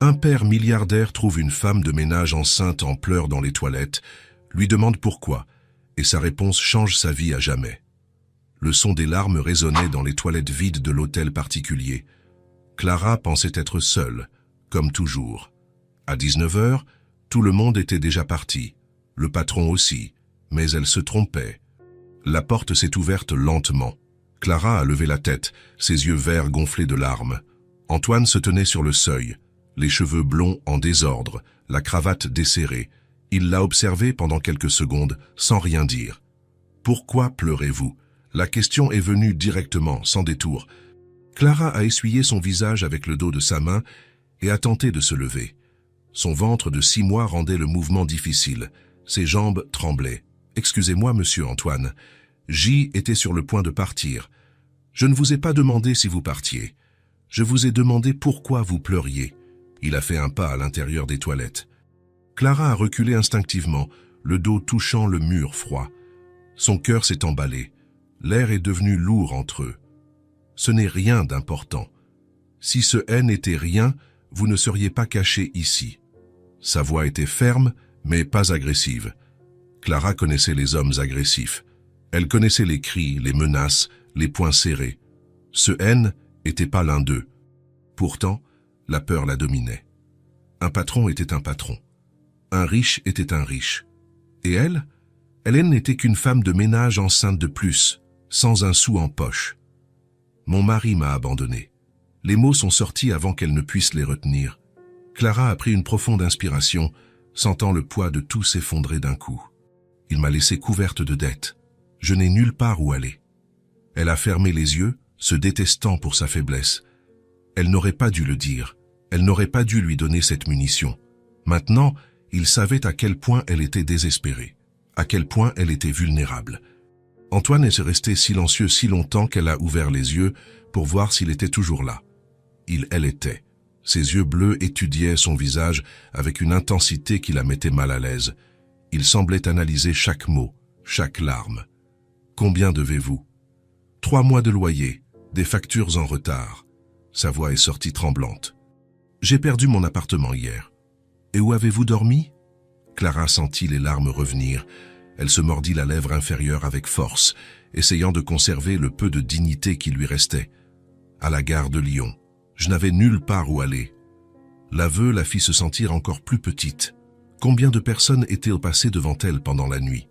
Un père milliardaire trouve une femme de ménage enceinte en pleurs dans les toilettes, lui demande pourquoi, et sa réponse change sa vie à jamais. Le son des larmes résonnait dans les toilettes vides de l'hôtel particulier. Clara pensait être seule, comme toujours. À 19 heures, tout le monde était déjà parti, le patron aussi, mais elle se trompait. La porte s'est ouverte lentement. Clara a levé la tête, ses yeux verts gonflés de larmes. Antoine se tenait sur le seuil, les cheveux blonds en désordre, la cravate desserrée. Il l'a observé pendant quelques secondes, sans rien dire. « Pourquoi pleurez-vous » La question est venue directement, sans détour. Clara a essuyé son visage avec le dos de sa main et a tenté de se lever. Son ventre de 6 mois rendait le mouvement difficile. Ses jambes tremblaient. « Excusez-moi, monsieur Antoine. J était sur le point de partir. Je ne vous ai pas demandé si vous partiez. Je vous ai demandé pourquoi vous pleuriez. » Il a fait un pas à l'intérieur des toilettes. Clara a reculé instinctivement, le dos touchant le mur froid. Son cœur s'est emballé. L'air est devenu lourd entre eux. Ce n'est rien d'important. Si ce N n'était rien, vous ne seriez pas caché ici. Sa voix était ferme, mais pas agressive. Clara connaissait les hommes agressifs. Elle connaissait les cris, les menaces, les poings serrés. Ce N n'était pas l'un d'eux. Pourtant, la peur la dominait. Un patron était un patron. Un riche était un riche. Et elle n'était qu'une femme de ménage enceinte de plus, sans un sou en poche. Mon mari m'a abandonné. Les mots sont sortis avant qu'elle ne puisse les retenir. Clara a pris une profonde inspiration, sentant le poids de tout s'effondrer d'un coup. Il m'a laissée couverte de dettes. Je n'ai nulle part où aller. Elle a fermé les yeux, se détestant pour sa faiblesse. Elle n'aurait pas dû le dire. Elle n'aurait pas dû lui donner cette munition. Maintenant, il savait à quel point elle était désespérée, à quel point elle était vulnérable. Antoine est resté silencieux si longtemps qu'elle a ouvert les yeux pour voir s'il était toujours là. Elle était. Ses yeux bleus étudiaient son visage avec une intensité qui la mettait mal à l'aise. Il semblait analyser chaque mot, chaque larme. « Combien devez-vous » ? 3 mois de loyer, des factures en retard. Sa voix est sortie tremblante. « J'ai perdu mon appartement hier. » « Et où avez-vous dormi » Clara sentit les larmes revenir. Elle se mordit la lèvre inférieure avec force, essayant de conserver le peu de dignité qui lui restait. « À la gare de Lyon. Je n'avais nulle part où aller. » L'aveu la fit se sentir encore plus petite. Combien de personnes étaient passées devant elle pendant la nuit?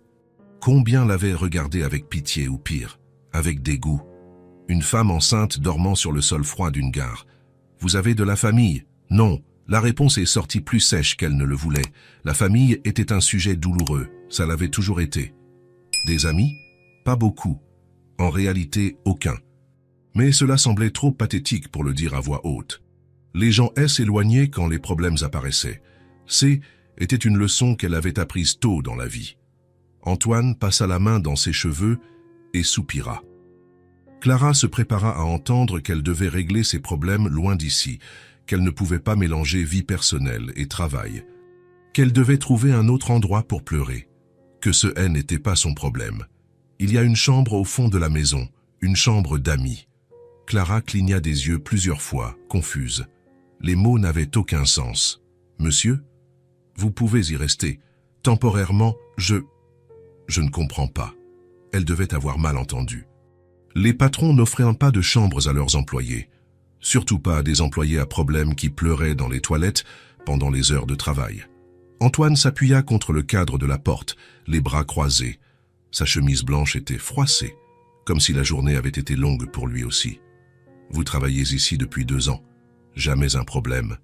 Combien l'avaient regardée avec pitié ou pire, avec dégoût? Une femme enceinte dormant sur le sol froid d'une gare. « Vous avez de la famille ?» « Non. » La réponse est sortie plus sèche qu'elle ne le voulait. La famille était un sujet douloureux, ça l'avait toujours été. Des amis? Pas beaucoup. En réalité, aucun. Mais cela semblait trop pathétique pour le dire à voix haute. Les gens s'éloignaient quand les problèmes apparaissaient. Était une leçon qu'elle avait apprise tôt dans la vie. Antoine passa la main dans ses cheveux et soupira. Clara se prépara à entendre qu'elle devait régler ses problèmes loin d'ici, qu'elle ne pouvait pas mélanger vie personnelle et travail, qu'elle devait trouver un autre endroit pour pleurer, que ce N n'était pas son problème. Il y a une chambre au fond de la maison, une chambre d'amis. Clara cligna des yeux plusieurs fois, confuse. Les mots n'avaient aucun sens. « Monsieur, vous pouvez y rester. Temporairement, je ne comprends pas. » Elle devait avoir mal entendu. Les patrons n'offraient pas de chambres à leurs employés. Surtout pas à des employés à problème qui pleuraient dans les toilettes pendant les heures de travail. Antoine s'appuya contre le cadre de la porte, les bras croisés. Sa chemise blanche était froissée, comme si la journée avait été longue pour lui aussi. « Vous travaillez ici depuis 2 ans. Jamais un problème.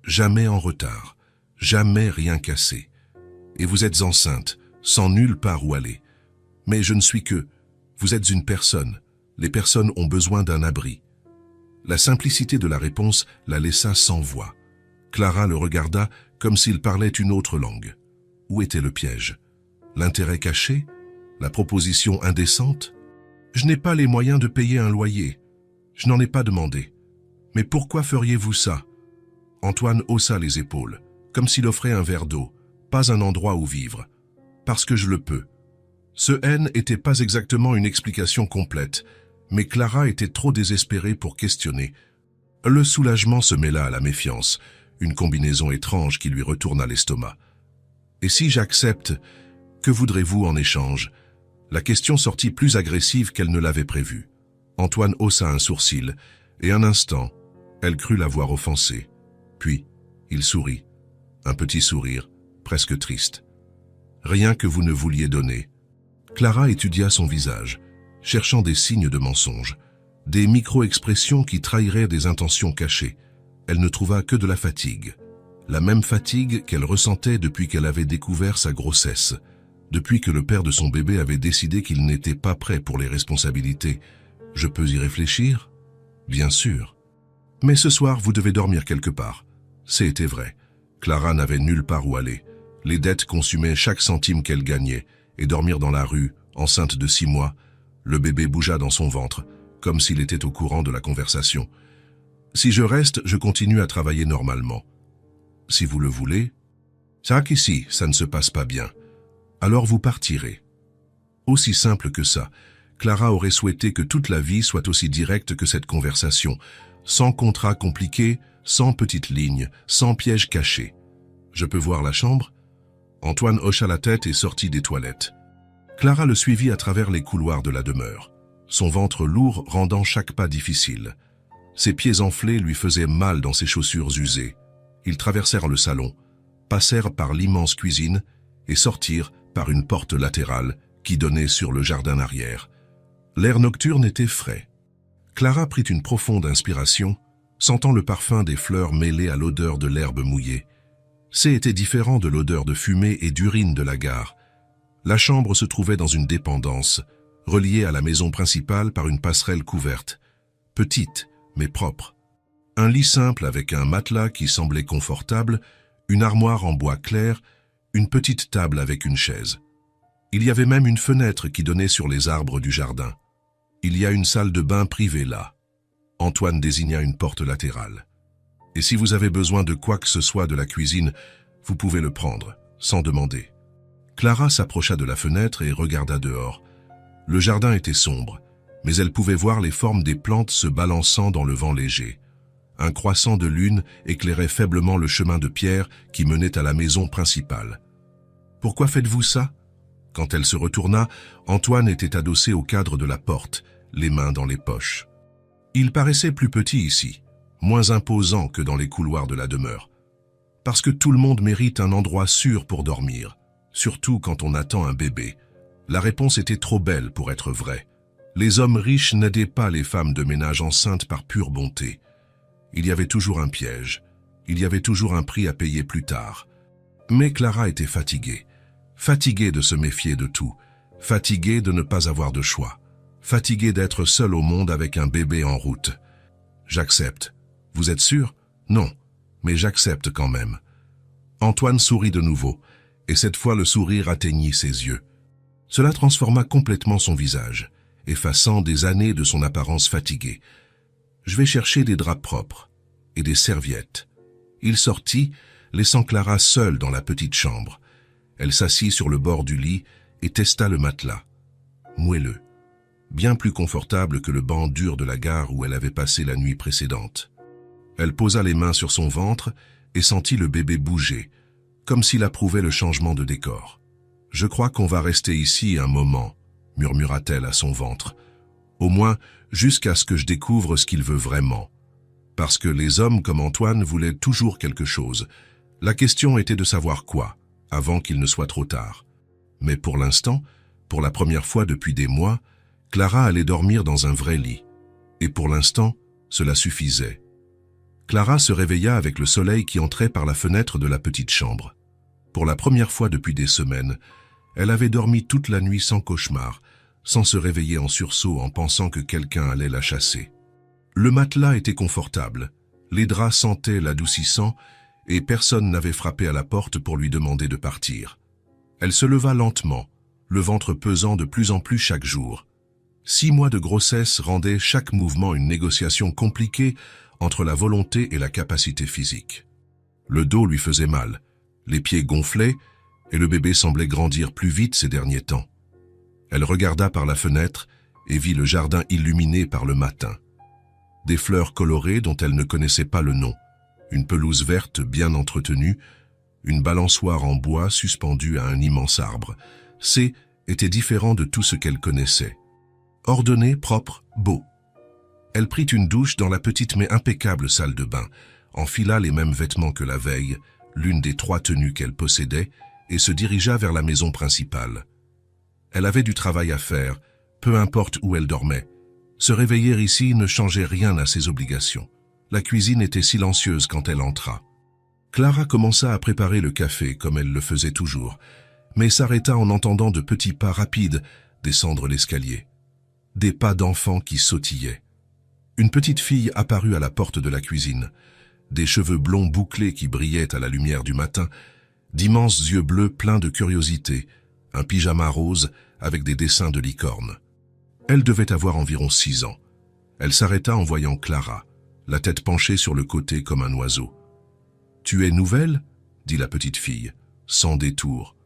Jamais en retard. Jamais rien cassé. Et vous êtes enceinte, sans nulle part où aller. Mais je ne suis que... Vous êtes une personne. Les personnes ont besoin d'un abri. » La simplicité de la réponse la laissa sans voix. Clara le regarda comme s'il parlait une autre langue. Où était le piège? L'intérêt caché? La proposition indécente? Je n'ai pas les moyens de payer un loyer. Je n'en ai pas demandé. Mais pourquoi feriez-vous ça? Antoine haussa les épaules, comme s'il offrait un verre d'eau, pas un endroit où vivre. Parce que je le peux. Ce N n'était pas exactement une explication complète, mais Clara était trop désespérée pour questionner. Le soulagement se mêla à la méfiance, une combinaison étrange qui lui retourna l'estomac. « Et si j'accepte, que voudrez-vous en échange ?» La question sortit plus agressive qu'elle ne l'avait prévu. Antoine haussa un sourcil, et un instant, elle crut l'avoir offensé. Puis, il sourit, un petit sourire, presque triste. « Rien que vous ne vouliez donner. » Clara étudia son visage, cherchant des signes de mensonge, des micro-expressions qui trahiraient des intentions cachées. Elle ne trouva que de la fatigue. La même fatigue qu'elle ressentait depuis qu'elle avait découvert sa grossesse, depuis que le père de son bébé avait décidé qu'il n'était pas prêt pour les responsabilités. « Je peux y réfléchir ?»« Bien sûr. Mais ce soir, vous devez dormir quelque part. » C'était vrai. Clara n'avait nulle part où aller. Les dettes consumaient chaque centime qu'elle gagnait, et dormir dans la rue, enceinte de 6 mois, le bébé bougea dans son ventre, comme s'il était au courant de la conversation. « Si je reste, je continue à travailler normalement. »« Si vous le voulez. »« Ça qu'ici, ça ne se passe pas bien. Alors vous partirez. » Aussi simple que ça, Clara aurait souhaité que toute la vie soit aussi directe que cette conversation, sans contrat compliqué, sans petites lignes, sans pièges cachés. « Je peux voir la chambre ?» Antoine hocha la tête et sortit des toilettes. Clara le suivit à travers les couloirs de la demeure, son ventre lourd rendant chaque pas difficile. Ses pieds enflés lui faisaient mal dans ses chaussures usées. Ils traversèrent le salon, passèrent par l'immense cuisine et sortirent par une porte latérale qui donnait sur le jardin arrière. L'air nocturne était frais. Clara prit une profonde inspiration, sentant le parfum des fleurs mêlé à l'odeur de l'herbe mouillée. C'était différent de l'odeur de fumée et d'urine de la gare. La chambre se trouvait dans une dépendance, reliée à la maison principale par une passerelle couverte, petite mais propre. Un lit simple avec un matelas qui semblait confortable, une armoire en bois clair, une petite table avec une chaise. Il y avait même une fenêtre qui donnait sur les arbres du jardin. Il y a une salle de bain privée là. Antoine désigna une porte latérale. Et si vous avez besoin de quoi que ce soit de la cuisine, vous pouvez le prendre, sans demander. Clara s'approcha de la fenêtre et regarda dehors. Le jardin était sombre, mais elle pouvait voir les formes des plantes se balançant dans le vent léger. Un croissant de lune éclairait faiblement le chemin de pierre qui menait à la maison principale. « Pourquoi faites-vous ça ?» Quand elle se retourna, Antoine était adossé au cadre de la porte, les mains dans les poches. Il paraissait plus petit ici, moins imposant que dans les couloirs de la demeure. Parce que tout le monde mérite un endroit sûr pour dormir, surtout quand on attend un bébé. La réponse était trop belle pour être vraie. Les hommes riches n'aidaient pas les femmes de ménage enceintes par pure bonté. Il y avait toujours un piège, il y avait toujours un prix à payer plus tard. Mais Clara était fatiguée de se méfier de tout, fatiguée de ne pas avoir de choix, fatiguée d'être seule au monde avec un bébé en route. « J'accepte. Vous êtes sûr ? Non, mais j'accepte quand même. » Antoine sourit de nouveau, et cette fois le sourire atteignit ses yeux. Cela transforma complètement son visage, effaçant des années de son apparence fatiguée. « Je vais chercher des draps propres et des serviettes. » Il sortit, laissant Clara seule dans la petite chambre. Elle s'assit sur le bord du lit et testa le matelas. Moelleux, bien plus confortable que le banc dur de la gare où elle avait passé la nuit précédente. Elle posa les mains sur son ventre et sentit le bébé bouger, comme s'il approuvait le changement de décor. « Je crois qu'on va rester ici un moment », murmura-t-elle à son ventre. « Au moins, jusqu'à ce que je découvre ce qu'il veut vraiment. » Parce que les hommes comme Antoine voulaient toujours quelque chose. La question était de savoir quoi, avant qu'il ne soit trop tard. Mais pour l'instant, pour la première fois depuis des mois, Clara allait dormir dans un vrai lit. Et pour l'instant, cela suffisait. Clara se réveilla avec le soleil qui entrait par la fenêtre de la petite chambre. Pour la première fois depuis des semaines, elle avait dormi toute la nuit sans cauchemar, sans se réveiller en sursaut en pensant que quelqu'un allait la chasser. Le matelas était confortable, les draps sentaient l'adoucissant et personne n'avait frappé à la porte pour lui demander de partir. Elle se leva lentement, le ventre pesant de plus en plus chaque jour. 6 mois de grossesse rendaient chaque mouvement une négociation compliquée entre la volonté et la capacité physique. Le dos lui faisait mal, les pieds gonflaient et le bébé semblait grandir plus vite ces derniers temps. Elle regarda par la fenêtre et vit le jardin illuminé par le matin. Des fleurs colorées dont elle ne connaissait pas le nom, une pelouse verte bien entretenue, une balançoire en bois suspendue à un immense arbre. C était différent de tout ce qu'elle connaissait. Ordonné, propre, beau. Elle prit une douche dans la petite mais impeccable salle de bain, enfila les mêmes vêtements que la veille, l'une des 3 tenues qu'elle possédait, et se dirigea vers la maison principale. Elle avait du travail à faire, peu importe où elle dormait. Se réveiller ici ne changeait rien à ses obligations. La cuisine était silencieuse quand elle entra. Clara commença à préparer le café comme elle le faisait toujours, mais s'arrêta en entendant de petits pas rapides descendre l'escalier. Des pas d'enfant qui sautillaient. Une petite fille apparut à la porte de la cuisine, des cheveux blonds bouclés qui brillaient à la lumière du matin, d'immenses yeux bleus pleins de curiosité, un pyjama rose avec des dessins de licorne. Elle devait avoir environ 6 ans. Elle s'arrêta en voyant Clara, la tête penchée sur le côté comme un oiseau. « Tu es nouvelle ?» dit la petite fille, sans détour.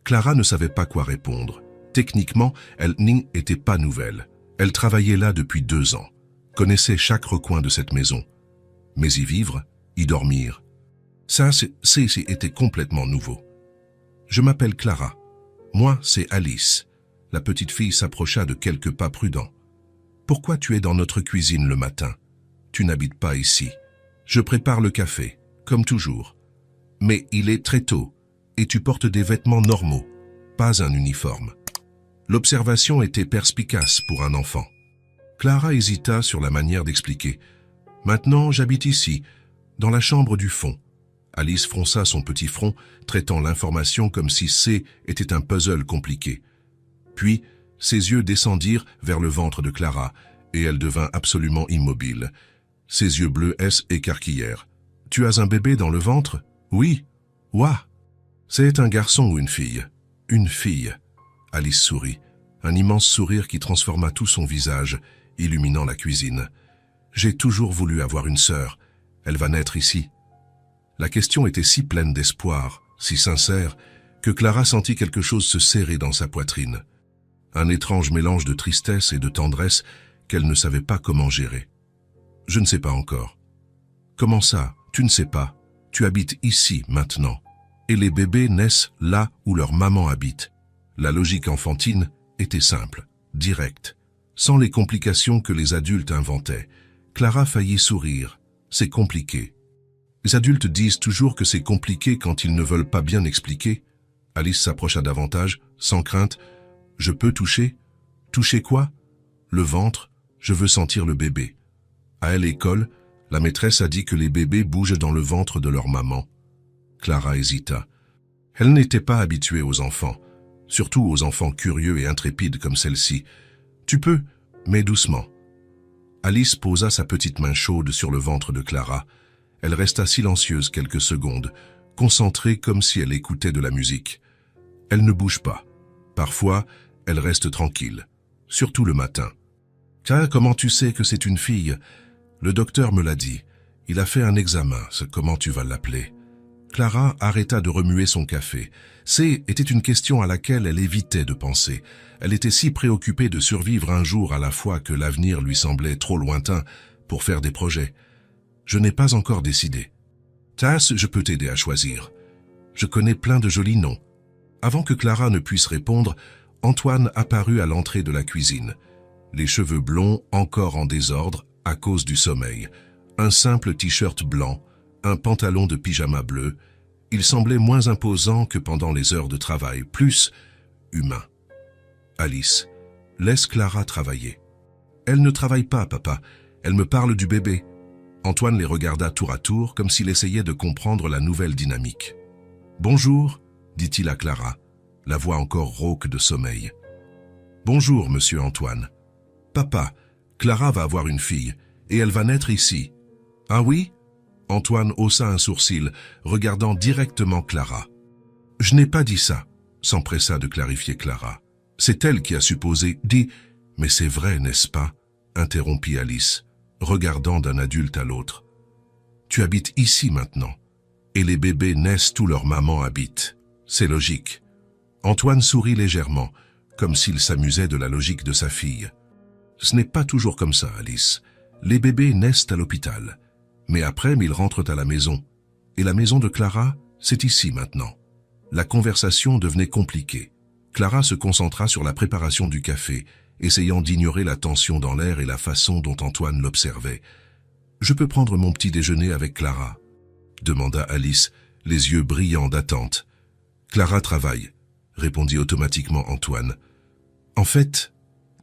Clara ne savait pas quoi répondre. Techniquement, elle n'était pas nouvelle. Elle travaillait là depuis 2 ans, connaissait chaque recoin de cette maison. Mais y vivre, y dormir, ça était complètement nouveau. « Je m'appelle Clara. Moi, c'est Alice. » La petite fille s'approcha de quelques pas prudents. « Pourquoi tu es dans notre cuisine le matin? Tu n'habites pas ici. Je prépare le café, comme toujours. Mais il est très tôt, et tu portes des vêtements normaux, pas un uniforme. » L'observation était perspicace pour un enfant. Clara hésita sur la manière d'expliquer. « Maintenant, j'habite ici, dans la chambre du fond. » Alice fronça son petit front, traitant l'information comme si C était un puzzle compliqué. Puis, ses yeux descendirent vers le ventre de Clara, et elle devint absolument immobile. Ses yeux bleus écarquillèrent. « Tu as un bébé dans le ventre? »« Oui. »« Ouah !»« C'est un garçon ou une fille ?»« Une fille. » Alice sourit, un immense sourire qui transforma tout son visage, illuminant la cuisine. « J'ai toujours voulu avoir une sœur. Elle va naître ici. » La question était si pleine d'espoir, si sincère, que Clara sentit quelque chose se serrer dans sa poitrine. Un étrange mélange de tristesse et de tendresse qu'elle ne savait pas comment gérer. « Je ne sais pas encore. »« Comment ça, tu ne sais pas? Tu habites ici, maintenant. Et les bébés naissent là où leur maman habite. » La logique enfantine était simple, directe, sans les complications que les adultes inventaient. Clara faillit sourire. « C'est compliqué. » Les adultes disent toujours que c'est compliqué quand ils ne veulent pas bien expliquer. Alice s'approcha davantage, sans crainte. « Je peux toucher? »« Toucher quoi? »« Le ventre. Je veux sentir le bébé. » À l'école, la maîtresse a dit que les bébés bougent dans le ventre de leur maman. Clara hésita. Elle n'était pas habituée aux enfants, surtout aux enfants curieux et intrépides comme celle-ci. « Tu peux, mais doucement. » Alice posa sa petite main chaude sur le ventre de Clara. Elle resta silencieuse quelques secondes, concentrée comme si elle écoutait de la musique. Elle ne bouge pas. Parfois, elle reste tranquille, surtout le matin. « Tiens, comment tu sais que c'est une fille? Le docteur me l'a dit. Il a fait un examen, comment tu vas l'appeler ?» Clara arrêta de remuer son café. Était une question à laquelle elle évitait de penser. Elle était si préoccupée de survivre un jour à la fois que l'avenir lui semblait trop lointain pour faire des projets. « Je n'ai pas encore décidé. »« Tass, je peux t'aider à choisir. Je connais plein de jolis noms. » Avant que Clara ne puisse répondre, Antoine apparut à l'entrée de la cuisine. Les cheveux blonds encore en désordre à cause du sommeil. Un simple t-shirt blanc, un pantalon de pyjama bleu. Il semblait moins imposant que pendant les heures de travail, plus humain. « Alice, laisse Clara travailler. »« Elle ne travaille pas, papa. Elle me parle du bébé. » Antoine les regarda tour à tour comme s'il essayait de comprendre la nouvelle dynamique. « Bonjour, » dit-il à Clara, la voix encore rauque de sommeil. « Bonjour, monsieur Antoine. Papa, Clara va avoir une fille, et elle va naître ici. »« Ah oui ?» Antoine haussa un sourcil, regardant directement Clara. « Je n'ai pas dit ça », s'empressa de clarifier Clara. « C'est elle qui a supposé, dit, mais c'est vrai, n'est-ce pas ?» interrompit Alice, regardant d'un adulte à l'autre. « Tu habites ici maintenant, et les bébés naissent où leur maman habite. C'est logique. » Antoine sourit légèrement, comme s'il s'amusait de la logique de sa fille. « Ce n'est pas toujours comme ça, Alice. Les bébés naissent à l'hôpital. Mais après, ils rentrent à la maison. Et la maison de Clara, c'est ici maintenant. La conversation devenait compliquée. Clara se concentra sur la préparation du café, essayant d'ignorer la tension dans l'air et la façon dont Antoine l'observait. « Je peux prendre mon petit déjeuner avec Clara ?» demanda Alice, les yeux brillants d'attente. « Clara travaille », répondit automatiquement Antoine. « En fait, »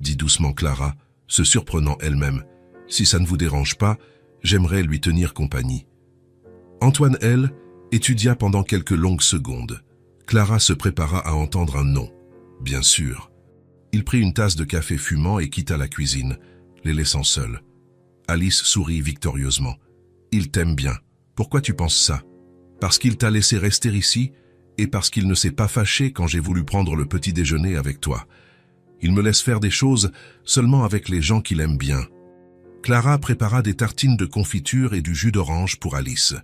dit doucement Clara, se surprenant elle-même, « si ça ne vous dérange pas, j'aimerais lui tenir compagnie. » Antoine, elle, étudia pendant quelques longues secondes. Clara se prépara à entendre un non. Bien sûr. Il prit une tasse de café fumant et quitta la cuisine, les laissant seuls. Alice sourit victorieusement. « Il t'aime bien. Pourquoi tu penses ça? Parce qu'il t'a laissé rester ici et parce qu'il ne s'est pas fâché quand j'ai voulu prendre le petit déjeuner avec toi. Il me laisse faire des choses seulement avec les gens qu'il aime bien. » Clara prépara des tartines de confiture et du jus d'orange pour Alice.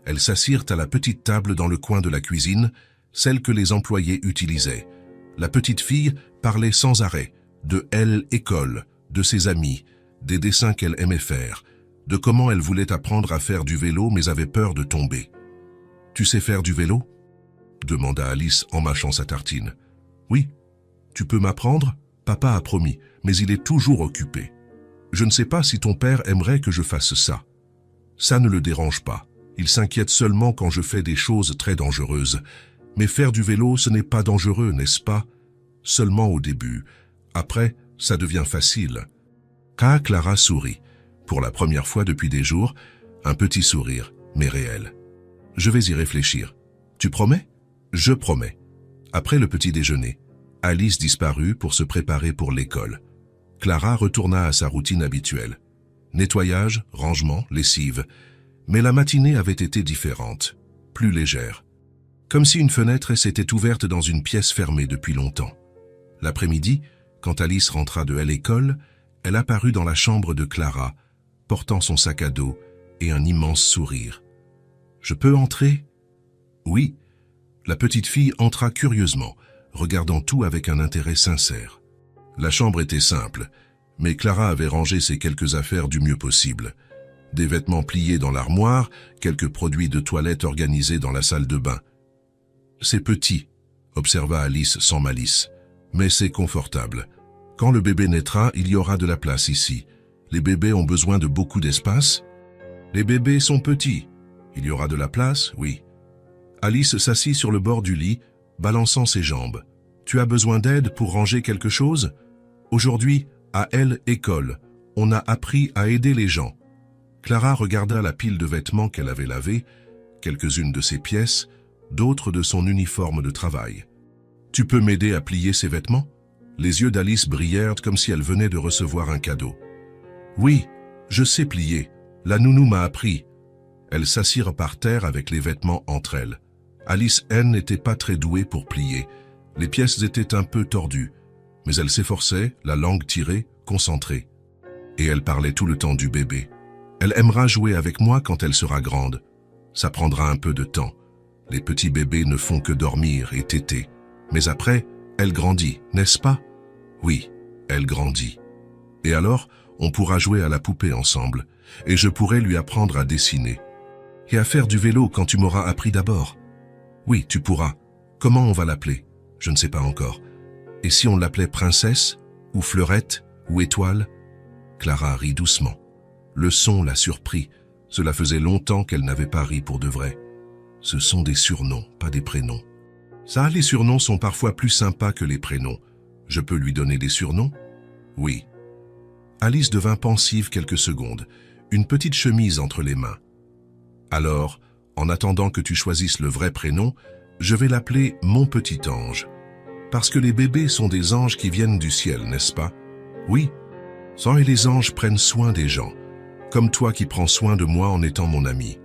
Elles s'assirent à la petite table dans le coin de la cuisine, celle que les employés utilisaient. La petite fille parlait sans arrêt, de elle école, de ses amis, des dessins qu'elle aimait faire, de comment elle voulait apprendre à faire du vélo mais avait peur de tomber. « Tu sais faire du vélo ?» demanda Alice en mâchant sa tartine. « Oui. Tu peux m'apprendre ? Papa a promis, mais il est toujours occupé. Je ne sais pas si ton père aimerait que je fasse ça. Ça ne le dérange pas. Il s'inquiète seulement quand je fais des choses très dangereuses. Mais faire du vélo, ce n'est pas dangereux, n'est-ce pas? Seulement au début. Après, ça devient facile. » Clara sourit. Pour la première fois depuis des jours, un petit sourire, mais réel. « Je vais y réfléchir. Tu promets ? » « Je promets. » Après le petit déjeuner, Alice disparut pour se préparer pour l'école. Clara retourna à sa routine habituelle. Nettoyage, rangement, lessive. Mais la matinée avait été différente, plus légère. Comme si une fenêtre s'était ouverte dans une pièce fermée depuis longtemps. L'après-midi, quand Alice rentra de l'école, elle apparut dans la chambre de Clara, portant son sac à dos et un immense sourire. « Je peux entrer ?» « Oui. » La petite fille entra curieusement, regardant tout avec un intérêt sincère. La chambre était simple, mais Clara avait rangé ses quelques affaires du mieux possible. Des vêtements pliés dans l'armoire, quelques produits de toilette organisés dans la salle de bain. « C'est petit, » observa Alice sans malice, « mais c'est confortable. Quand le bébé naîtra, il y aura de la place ici. Les bébés ont besoin de beaucoup d'espace. » « Les bébés sont petits. Il y aura de la place, oui. » Alice s'assit sur le bord du lit, balançant ses jambes. « Tu as besoin d'aide pour ranger quelque chose ? Aujourd'hui, à l'école, on a appris à aider les gens. » Clara regarda la pile de vêtements qu'elle avait lavés, quelques-unes de ses pièces, d'autres de son uniforme de travail. « Tu peux m'aider à plier ces vêtements ?» Les yeux d'Alice brillèrent comme si elle venait de recevoir un cadeau. « Oui, je sais plier. La nounou m'a appris. » Elles s'assirent par terre avec les vêtements entre elles. Alice N n'était pas très douée pour plier. Les pièces étaient un peu tordues, mais elle s'efforçait, la langue tirée, concentrée. Et elle parlait tout le temps du bébé. Elle aimera jouer avec moi quand elle sera grande. Ça prendra un peu de temps. Les petits bébés ne font que dormir et téter. Mais après, elle grandit, n'est-ce pas? Oui, elle grandit. Et alors, on pourra jouer à la poupée ensemble, et je pourrai lui apprendre à dessiner. Et à faire du vélo quand tu m'auras appris d'abord. Oui, tu pourras. Comment on va l'appeler? Je ne sais pas encore. Et si on l'appelait princesse, ou fleurette, ou étoile? Clara rit doucement. Le son la surprit. Cela faisait longtemps qu'elle n'avait pas ri pour de vrai. Ce sont des surnoms, pas des prénoms. Ça, les surnoms sont parfois plus sympas que les prénoms. Je peux lui donner des surnoms? Oui. Alice devint pensive quelques secondes, une petite chemise entre les mains. Alors, en attendant que tu choisisses le vrai prénom, je vais l'appeler mon petit ange. Parce que les bébés sont des anges qui viennent du ciel, n'est-ce pas? Oui. Ça et les anges prennent soin des gens, comme toi qui prends soin de moi en étant mon ami.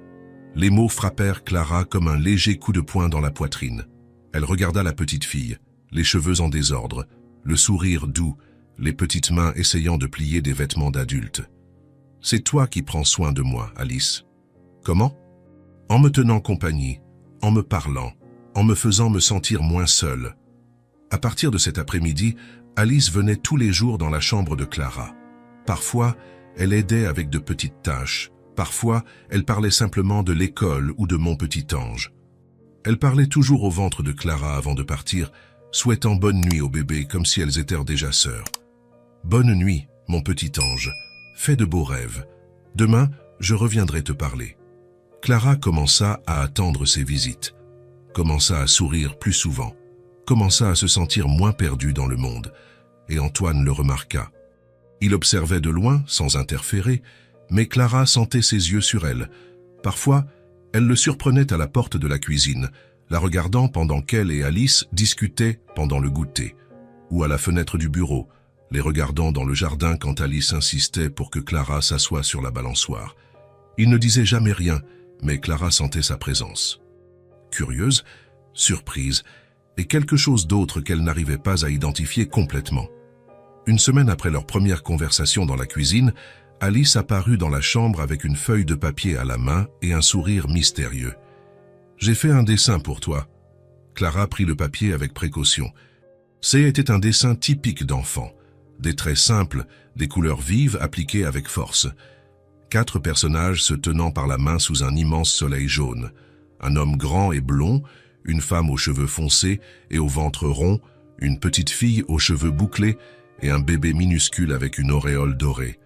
Les mots frappèrent Clara comme un léger coup de poing dans la poitrine. Elle regarda la petite fille, les cheveux en désordre, le sourire doux, les petites mains essayant de plier des vêtements d'adulte. « C'est toi qui prends soin de moi, Alice. » Comment? En me tenant compagnie, en me parlant, en me faisant me sentir moins seule. À partir de cet après-midi, Alice venait tous les jours dans la chambre de Clara. Parfois, elle aidait avec de petites tâches, Parfois, elle parlait simplement de l'école ou de mon petit ange. Elle parlait toujours au ventre de Clara avant de partir, souhaitant bonne nuit au bébé comme si elles étaient déjà sœurs. Bonne nuit, mon petit ange. Fais de beaux rêves. Demain, je reviendrai te parler. Clara commença à attendre ses visites, commença à sourire plus souvent, commença à se sentir moins perdue dans le monde, et Antoine le remarqua. Il observait de loin, sans interférer, mais Clara sentait ses yeux sur elle. Parfois, elle le surprenait à la porte de la cuisine, la regardant pendant qu'elle et Alice discutaient pendant le goûter, ou à la fenêtre du bureau, les regardant dans le jardin quand Alice insistait pour que Clara s'assoie sur la balançoire. Il ne disait jamais rien, mais Clara sentait sa présence. Curieuse, surprise, et quelque chose d'autre qu'elle n'arrivait pas à identifier complètement. Une semaine après leur première conversation dans la cuisine, Alice apparut dans la chambre avec une feuille de papier à la main et un sourire mystérieux. « J'ai fait un dessin pour toi. » Clara prit le papier avec précaution. C'était un dessin typique d'enfant. Des traits simples, des couleurs vives appliquées avec force. 4 personnages se tenant par la main sous un immense soleil jaune. Un homme grand et blond, une femme aux cheveux foncés et au ventre rond, une petite fille aux cheveux bouclés et un bébé minuscule avec une auréole dorée.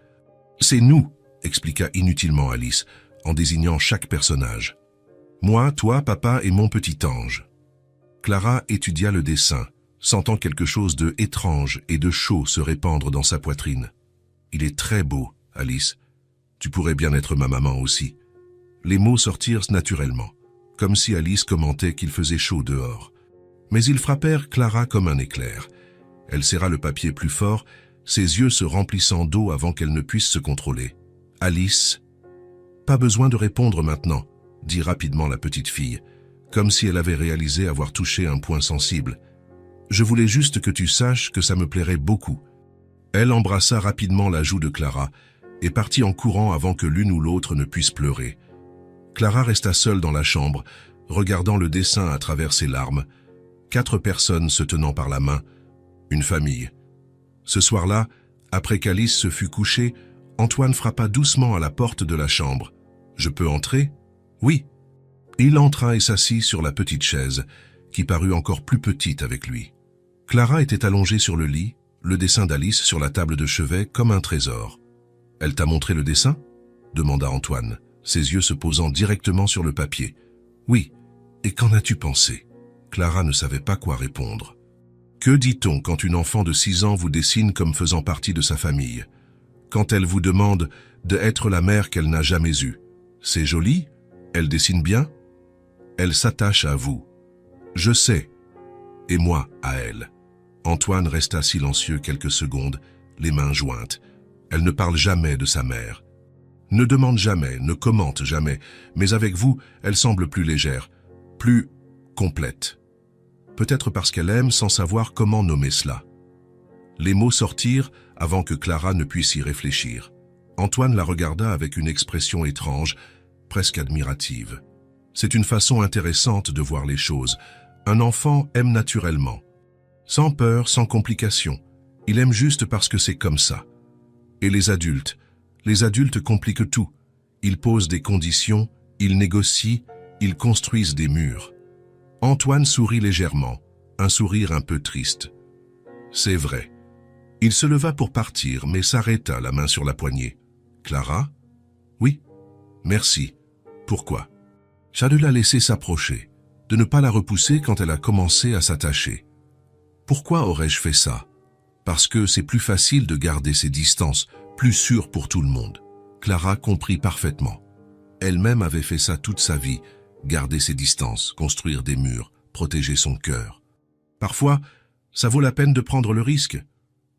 « C'est nous », expliqua inutilement Alice, en désignant chaque personnage. « Moi, toi, papa et mon petit ange. » Clara étudia le dessin, sentant quelque chose de étrange et de chaud se répandre dans sa poitrine. « Il est très beau, Alice. Tu pourrais bien être ma maman aussi. » Les mots sortirent naturellement, comme si Alice commentait qu'il faisait chaud dehors. Mais ils frappèrent Clara comme un éclair. Elle serra le papier plus fort, ses yeux se remplissant d'eau avant qu'elle ne puisse se contrôler. « Alice, pas besoin de répondre maintenant, » dit rapidement la petite fille, comme si elle avait réalisé avoir touché un point sensible. « Je voulais juste que tu saches que ça me plairait beaucoup. » Elle embrassa rapidement la joue de Clara et partit en courant avant que l'une ou l'autre ne puisse pleurer. Clara resta seule dans la chambre, regardant le dessin à travers ses larmes. 4 personnes se tenant par la main, une famille. Ce soir-là, après qu'Alice se fut couchée, Antoine frappa doucement à la porte de la chambre. « Je peux entrer ?»« Oui. » Il entra et s'assit sur la petite chaise, qui parut encore plus petite avec lui. Clara était allongée sur le lit, le dessin d'Alice sur la table de chevet comme un trésor. « Elle t'a montré le dessin ?» demanda Antoine, ses yeux se posant directement sur le papier. « Oui. Et qu'en as-tu pensé ?» Clara ne savait pas quoi répondre. Que dit-on quand une enfant de 6 ans vous dessine comme faisant partie de sa famille? Quand elle vous demande d'être la mère qu'elle n'a jamais eue? C'est joli? Elle dessine bien? Elle s'attache à vous. Je sais. Et moi à elle. Antoine resta silencieux quelques secondes, les mains jointes. Elle ne parle jamais de sa mère. Ne demande jamais, ne commente jamais, mais avec vous, elle semble plus légère, plus complète. Peut-être parce qu'elle aime sans savoir comment nommer cela. Les mots sortirent avant que Clara ne puisse y réfléchir. Antoine la regarda avec une expression étrange, presque admirative. C'est une façon intéressante de voir les choses. Un enfant aime naturellement. Sans peur, sans complication. Il aime juste parce que c'est comme ça. Et les adultes compliquent tout. Ils posent des conditions, ils négocient, ils construisent des murs. Antoine sourit légèrement, un sourire un peu triste. C'est vrai. Il se leva pour partir, mais s'arrêta, la main sur la poignée. Clara? Oui. Merci. Pourquoi? Ça de la laisser s'approcher, de ne pas la repousser quand elle a commencé à s'attacher. Pourquoi aurais-je fait ça? Parce que c'est plus facile de garder ses distances, plus sûr pour tout le monde. Clara comprit parfaitement. Elle-même avait fait ça toute sa vie, garder ses distances, construire des murs, protéger son cœur. Parfois, ça vaut la peine de prendre le risque.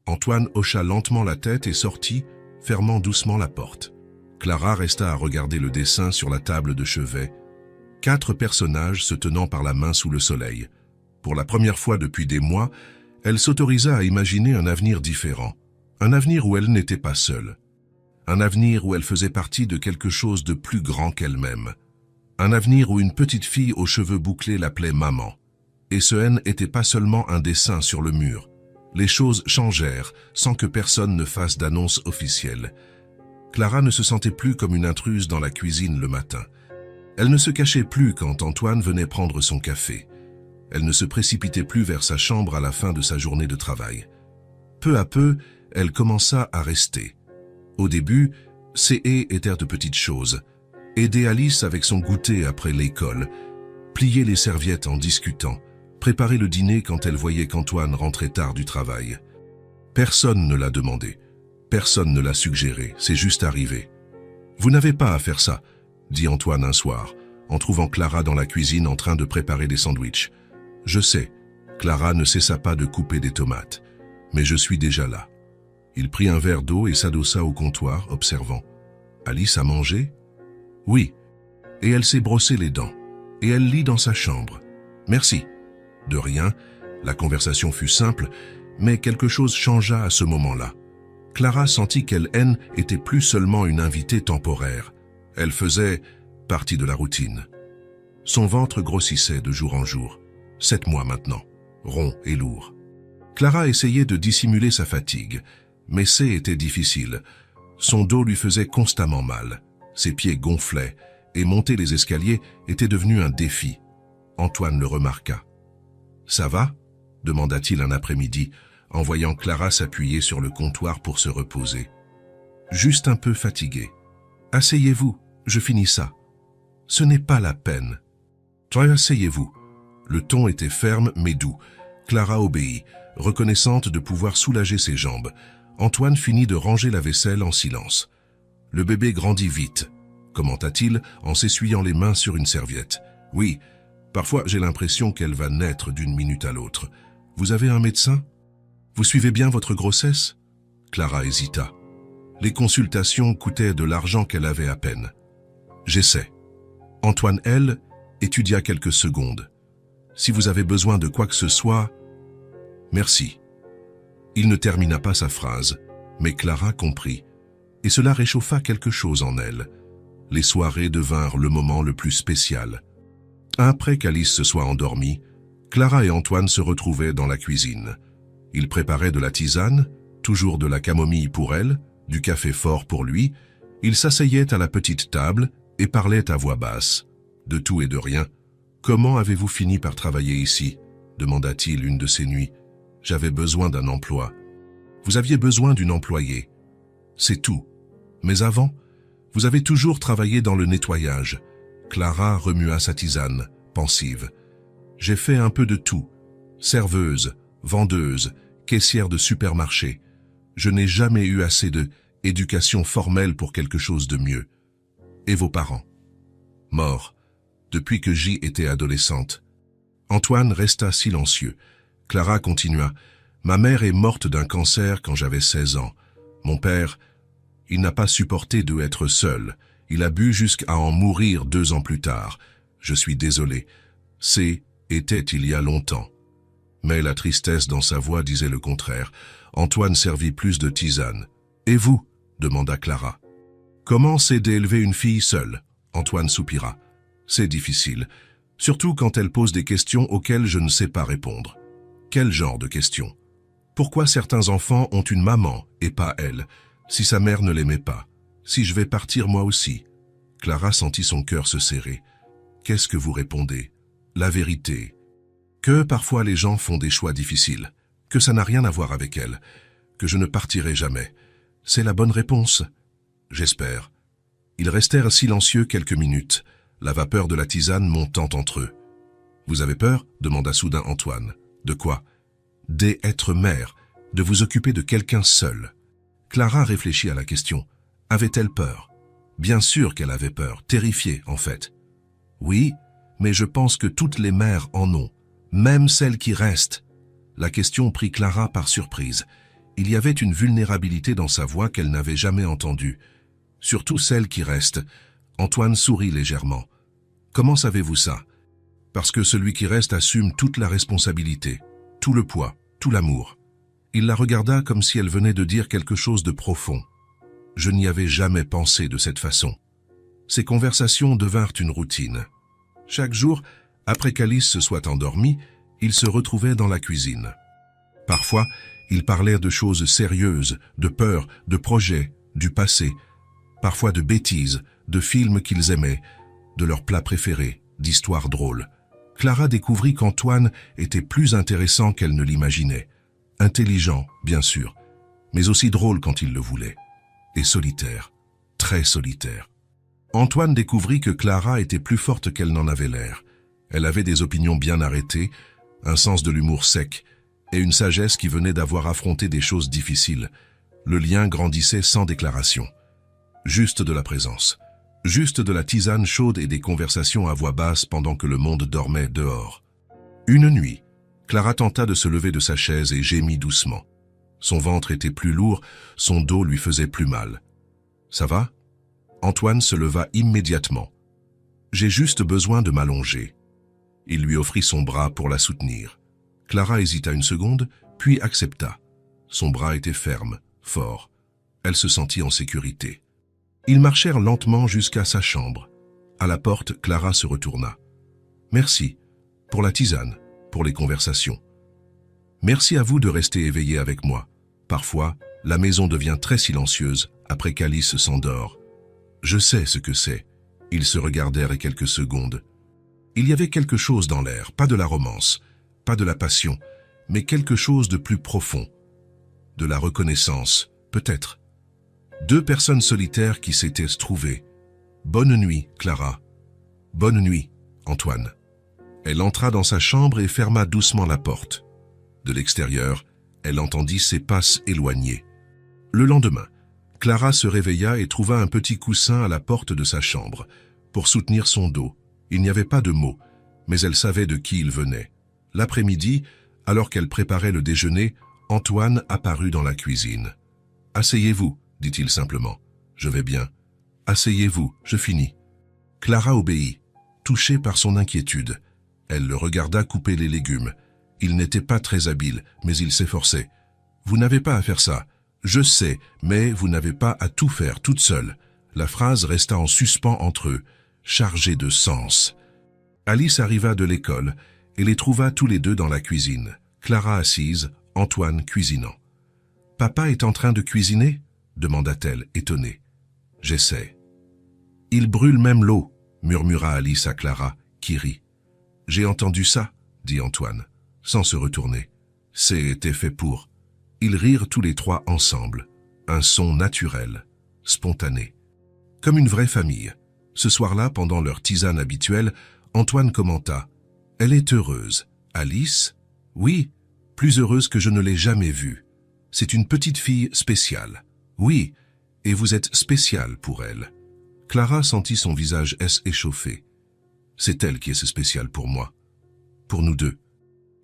Antoine hocha lentement la tête et sortit, fermant doucement la porte. Clara resta à regarder le dessin sur la table de chevet. 4 personnages se tenant par la main sous le soleil. Pour la première fois depuis des mois, elle s'autorisa à imaginer un avenir différent. Un avenir où elle n'était pas seule. Un avenir où elle faisait partie de quelque chose de plus grand qu'elle-même. Un avenir où une petite fille aux cheveux bouclés l'appelait maman. Et ce N n'était pas seulement un dessin sur le mur. Les choses changèrent sans que personne ne fasse d'annonce officielle. Clara ne se sentait plus comme une intruse dans la cuisine le matin. Elle ne se cachait plus quand Antoine venait prendre son café. Elle ne se précipitait plus vers sa chambre à la fin de sa journée de travail. Peu à peu, elle commença à rester. Au début, ses haies étaient de petites choses. Aider Alice avec son goûter après l'école, plier les serviettes en discutant, préparer le dîner quand elle voyait qu'Antoine rentrait tard du travail. Personne ne l'a demandé, personne ne l'a suggéré, c'est juste arrivé. « Vous n'avez pas à faire ça », dit Antoine un soir, en trouvant Clara dans la cuisine en train de préparer des sandwichs. « Je sais, Clara ne cessa pas de couper des tomates, mais je suis déjà là. » Il prit un verre d'eau et s'adossa au comptoir, observant. « Alice a mangé ?»« Oui. Et elle s'est brossé les dents. Et elle lit dans sa chambre. Merci. » De rien, la conversation fut simple, mais quelque chose changea à ce moment-là. Clara sentit qu'Hélène était plus seulement une invitée temporaire. Elle faisait partie de la routine. Son ventre grossissait de jour en jour. 7 mois maintenant, rond et lourd. Clara essayait de dissimuler sa fatigue, mais c'était difficile. Son dos lui faisait constamment mal. Ses pieds gonflaient, et monter les escaliers était devenu un défi. Antoine le remarqua. « Ça va ?» demanda-t-il un après-midi, en voyant Clara s'appuyer sur le comptoir pour se reposer. « Juste un peu fatigué. Asseyez-vous, je finis ça. »« Ce n'est pas la peine. »« Asseyez-vous. » Le ton était ferme mais doux. Clara obéit, reconnaissante de pouvoir soulager ses jambes. Antoine finit de ranger la vaisselle en silence. « Le bébé grandit vite », commenta-t-il en s'essuyant les mains sur une serviette. « Oui, parfois j'ai l'impression qu'elle va naître d'une minute à l'autre. Vous avez un médecin ? Vous suivez bien votre grossesse ?» Clara hésita. Les consultations coûtaient de l'argent qu'elle avait à peine. « J'essaie. » Antoine, elle, étudia quelques secondes. « Si vous avez besoin de quoi que ce soit... » « Merci. » Il ne termina pas sa phrase, mais Clara comprit, et cela réchauffa quelque chose en elle. Les soirées devinrent le moment le plus spécial. Après qu'Alice se soit endormie, Clara et Antoine se retrouvaient dans la cuisine. Ils préparaient de la tisane, toujours de la camomille pour elle, du café fort pour lui. Ils s'asseyaient à la petite table et parlaient à voix basse. De tout et de rien. « Comment avez-vous fini par travailler ici ?» demanda-t-il une de ces nuits. « J'avais besoin d'un emploi. »« Vous aviez besoin d'une employée. C'est tout. Mais avant, vous avez toujours travaillé dans le nettoyage. » Clara remua sa tisane, pensive. « J'ai fait un peu de tout. Serveuse, vendeuse, caissière de supermarché. Je n'ai jamais eu assez de éducation formelle pour quelque chose de mieux. Et vos parents ? Morts, depuis que J était adolescente. » Antoine resta silencieux. Clara continua. « Ma mère est morte d'un cancer quand j'avais 16 ans. Mon père, il n'a pas supporté de être seul. Il a bu jusqu'à en mourir 2 ans plus tard. Je suis désolé. Était il y a longtemps. » Mais la tristesse dans sa voix disait le contraire. Antoine servit plus de tisane. « Et vous ?» demanda Clara. « Comment c'est d'élever une fille seule ?» Antoine soupira. « C'est difficile, surtout quand elle pose des questions auxquelles je ne sais pas répondre. » Quel genre de questions? Pourquoi certains enfants ont une maman et pas elle? Si sa mère ne l'aimait pas? Si je vais partir moi aussi? Clara sentit son cœur se serrer. Qu'est-ce que vous répondez? La vérité. Que parfois les gens font des choix difficiles. Que ça n'a rien à voir avec elle. Que je ne partirai jamais. C'est la bonne réponse. J'espère. Ils restèrent silencieux quelques minutes, la vapeur de la tisane montant entre eux. Vous avez peur? Demanda soudain Antoine. De quoi? D'être mère, de vous occuper de quelqu'un seul. Clara réfléchit à la question. Avait-elle peur? Bien sûr qu'elle avait peur, terrifiée en fait. Oui, mais je pense que toutes les mères en ont, même celles qui restent. La question prit Clara par surprise. Il y avait une vulnérabilité dans sa voix qu'elle n'avait jamais entendue. Surtout celles qui restent. Antoine sourit légèrement. Comment savez-vous ça? Parce que celui qui reste assume toute la responsabilité, tout le poids, tout l'amour. Il la regarda comme si elle venait de dire quelque chose de profond. Je n'y avais jamais pensé de cette façon. Ces conversations devinrent une routine. Chaque jour, après qu'Alice se soit endormie, ils se retrouvaient dans la cuisine. Parfois, ils parlèrent de choses sérieuses, de peurs, de projets, du passé. parfois de bêtises, de films qu'ils aimaient, de leurs plats préférés, d'histoires drôles. Clara découvrit qu'Antoine était plus intéressant qu'elle ne l'imaginait. Intelligent, bien sûr, mais aussi drôle quand il le voulait. Et solitaire, très solitaire. Antoine découvrit que Clara était plus forte qu'elle n'en avait l'air. Elle avait des opinions bien arrêtées, un sens de l'humour sec et une sagesse qui venait d'avoir affronté des choses difficiles. Le lien grandissait sans déclaration. Juste de la présence. Juste de la tisane chaude et des conversations à voix basse pendant que le monde dormait dehors. Une nuit, Clara tenta de se lever de sa chaise et gémit doucement. Son ventre était plus lourd, son dos lui faisait plus mal. « Ça va ?» Antoine se leva immédiatement. « J'ai juste besoin de m'allonger. » Il lui offrit son bras pour la soutenir. Clara hésita une seconde, puis accepta. Son bras était ferme, fort. Elle se sentit en sécurité. Ils marchèrent lentement jusqu'à sa chambre. À la porte, Clara se retourna. « Merci, pour la tisane, pour les conversations. Merci à vous de rester éveillé avec moi. Parfois, la maison devient très silencieuse après qu'Alice s'endort. Je sais ce que c'est. » Ils se regardèrent quelques secondes. Il y avait quelque chose dans l'air, pas de la romance, pas de la passion, mais quelque chose de plus profond. De la reconnaissance, peut-être. Deux personnes solitaires qui s'étaient trouvées. « Bonne nuit, Clara. »« Bonne nuit, Antoine. » Elle entra dans sa chambre et ferma doucement la porte. De l'extérieur, elle entendit ses pas éloignés. Le lendemain, Clara se réveilla et trouva un petit coussin à la porte de sa chambre. Pour soutenir son dos, il n'y avait pas de mots, mais elle savait de qui il venait. L'après-midi, alors qu'elle préparait le déjeuner, Antoine apparut dans la cuisine. « Asseyez-vous, » dit-il simplement. « Je vais bien. »« Asseyez-vous, je finis. » Clara obéit, touchée par son inquiétude. Elle le regarda couper les légumes. Il n'était pas très habile, mais il s'efforçait. « Vous n'avez pas à faire ça. Je sais, mais vous n'avez pas à tout faire toute seule. » La phrase resta en suspens entre eux, chargée de sens. Alice arriva de l'école et les trouva tous les deux dans la cuisine. Clara assise, Antoine cuisinant. « Papa est en train de cuisiner ?» demanda-t-elle, étonnée. « J'essaie. »« Il brûle même l'eau » murmura Alice à Clara, qui rit. « J'ai entendu ça » dit Antoine, sans se retourner. « C'était fait pour. » Ils rirent tous les trois ensemble. Un son naturel, spontané. Comme une vraie famille. Ce soir-là, pendant leur tisane habituelle, Antoine commenta. « Elle est heureuse. Alice ? Oui, plus heureuse que je ne l'ai jamais vue. C'est une petite fille spéciale. Oui, et vous êtes spécial pour elle. » Clara sentit son visage échauffé. « C'est elle qui est spéciale pour moi. Pour nous deux. »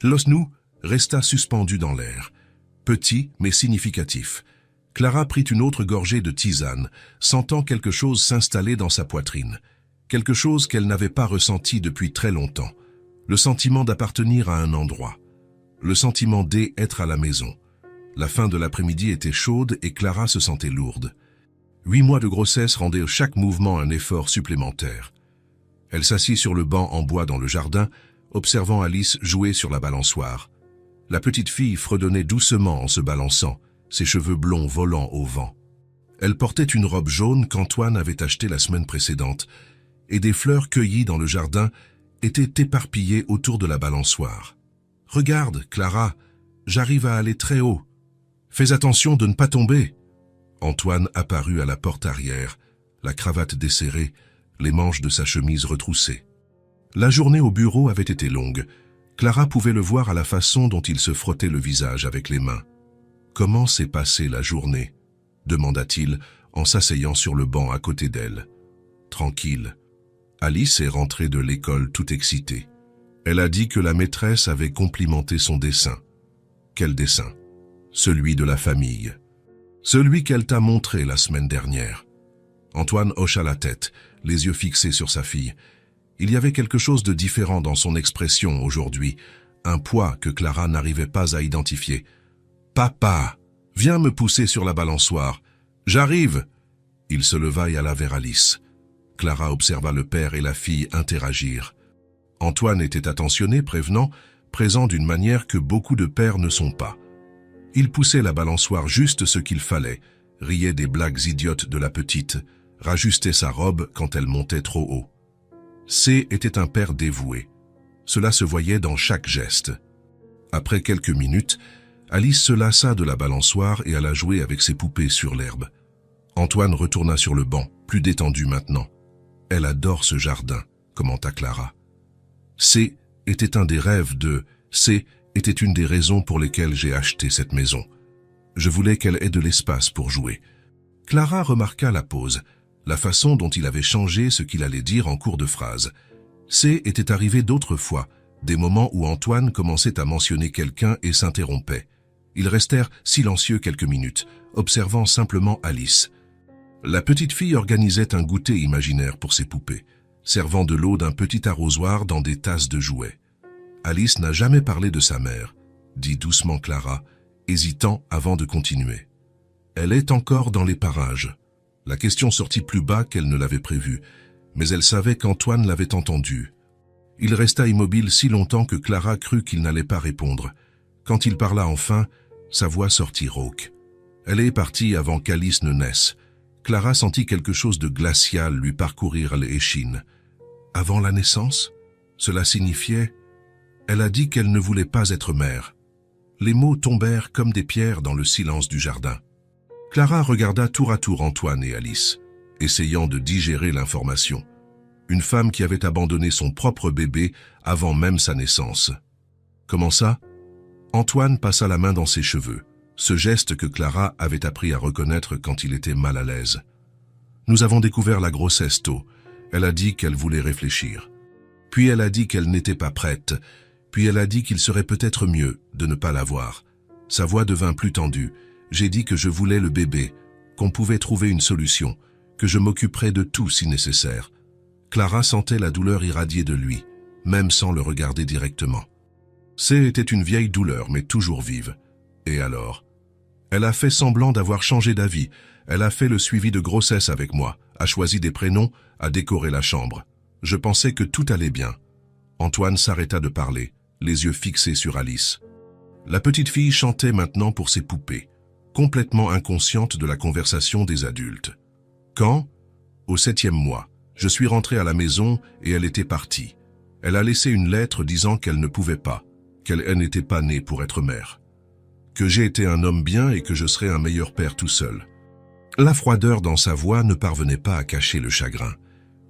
L'os-nous resta suspendu dans l'air, petit mais significatif. Clara prit une autre gorgée de tisane, sentant quelque chose s'installer dans sa poitrine. Quelque chose qu'elle n'avait pas ressenti depuis très longtemps. Le sentiment d'appartenir à un endroit. Le sentiment d'être à la maison. La fin de l'après-midi était chaude et Clara se sentait lourde. 8 mois de grossesse rendaient chaque mouvement un effort supplémentaire. Elle s'assit sur le banc en bois dans le jardin, observant Alice jouer sur la balançoire. La petite fille fredonnait doucement en se balançant, ses cheveux blonds volant au vent. Elle portait une robe jaune qu'Antoine avait achetée la semaine précédente, et des fleurs cueillies dans le jardin étaient éparpillées autour de la balançoire. « Regarde, Clara, j'arrive à aller très haut. Fais attention de ne pas tomber. » Antoine apparut à la porte arrière, la cravate desserrée, les manches de sa chemise retroussées. La journée au bureau avait été longue. Clara pouvait le voir à la façon dont il se frottait le visage avec les mains. « Comment s'est passée la journée ?» demanda-t-il en s'asseyant sur le banc à côté d'elle. « Tranquille. » Alice est rentrée de l'école tout excitée. Elle a dit que la maîtresse avait complimenté son dessin. « Quel dessin ?»« Celui de la famille. Celui qu'elle t'a montré la semaine dernière. » Antoine hocha la tête, les yeux fixés sur sa fille. Il y avait quelque chose de différent dans son expression aujourd'hui, un poids que Clara n'arrivait pas à identifier. « Papa, viens me pousser sur la balançoire. J'arrive !» Il se leva et alla vers Alice. Clara observa le père et la fille interagir. Antoine était attentionné, prévenant, présent d'une manière que beaucoup de pères ne sont pas. Il poussait la balançoire juste ce qu'il fallait, riait des blagues idiotes de la petite, rajustait sa robe quand elle montait trop haut. C était un père dévoué. Cela se voyait dans chaque geste. Après quelques minutes, Alice se lassa de la balançoire et alla jouer avec ses poupées sur l'herbe. Antoine retourna sur le banc, plus détendu maintenant. « Elle adore ce jardin », commenta Clara. C était un des rêves de... C était une des raisons pour lesquelles j'ai acheté cette maison. Je voulais qu'elle ait de l'espace pour jouer. Clara remarqua la pause, la façon dont il avait changé ce qu'il allait dire en cours de phrase. C était arrivé d'autres fois, des moments où Antoine commençait à mentionner quelqu'un et s'interrompait. Ils restèrent silencieux quelques minutes, observant simplement Alice. La petite fille organisait un goûter imaginaire pour ses poupées, servant de l'eau d'un petit arrosoir dans des tasses de jouets. Alice n'a jamais parlé de sa mère, dit doucement Clara, hésitant avant de continuer. Elle est encore dans les parages. La question sortit plus bas qu'elle ne l'avait prévu, mais elle savait qu'Antoine l'avait entendue. Il resta immobile si longtemps que Clara crut qu'il n'allait pas répondre. Quand il parla enfin, sa voix sortit rauque. Elle est partie avant qu'Alice ne naisse. Clara sentit quelque chose de glacial lui parcourir les échines. Avant la naissance, cela signifiait... Elle a dit qu'elle ne voulait pas être mère. Les mots tombèrent comme des pierres dans le silence du jardin. Clara regarda tour à tour Antoine et Alice, essayant de digérer l'information. Une femme qui avait abandonné son propre bébé avant même sa naissance. Comment ça? Antoine passa la main dans ses cheveux, ce geste que Clara avait appris à reconnaître quand il était mal à l'aise. Nous avons découvert la grossesse tôt. Elle a dit qu'elle voulait réfléchir. Puis elle a dit qu'elle n'était pas prête. Puis elle a dit qu'il serait peut-être mieux de ne pas l'avoir. Sa voix devint plus tendue. J'ai dit que je voulais le bébé, qu'on pouvait trouver une solution, que je m'occuperais de tout si nécessaire. Clara sentait la douleur irradier de lui, même sans le regarder directement. C'était une vieille douleur, mais toujours vive. Et alors? Elle a fait semblant d'avoir changé d'avis. Elle a fait le suivi de grossesse avec moi, a choisi des prénoms, a décoré la chambre. Je pensais que tout allait bien. Antoine s'arrêta de parler, les yeux fixés sur Alice. La petite fille chantait maintenant pour ses poupées, complètement inconsciente de la conversation des adultes. Quand? Au 7e mois. Je suis rentré à la maison et elle était partie. Elle a laissé une lettre disant qu'elle ne pouvait pas, qu'elle n'était pas née pour être mère. Que j'ai été un homme bien et que je serais un meilleur père tout seul. La froideur dans sa voix ne parvenait pas à cacher le chagrin.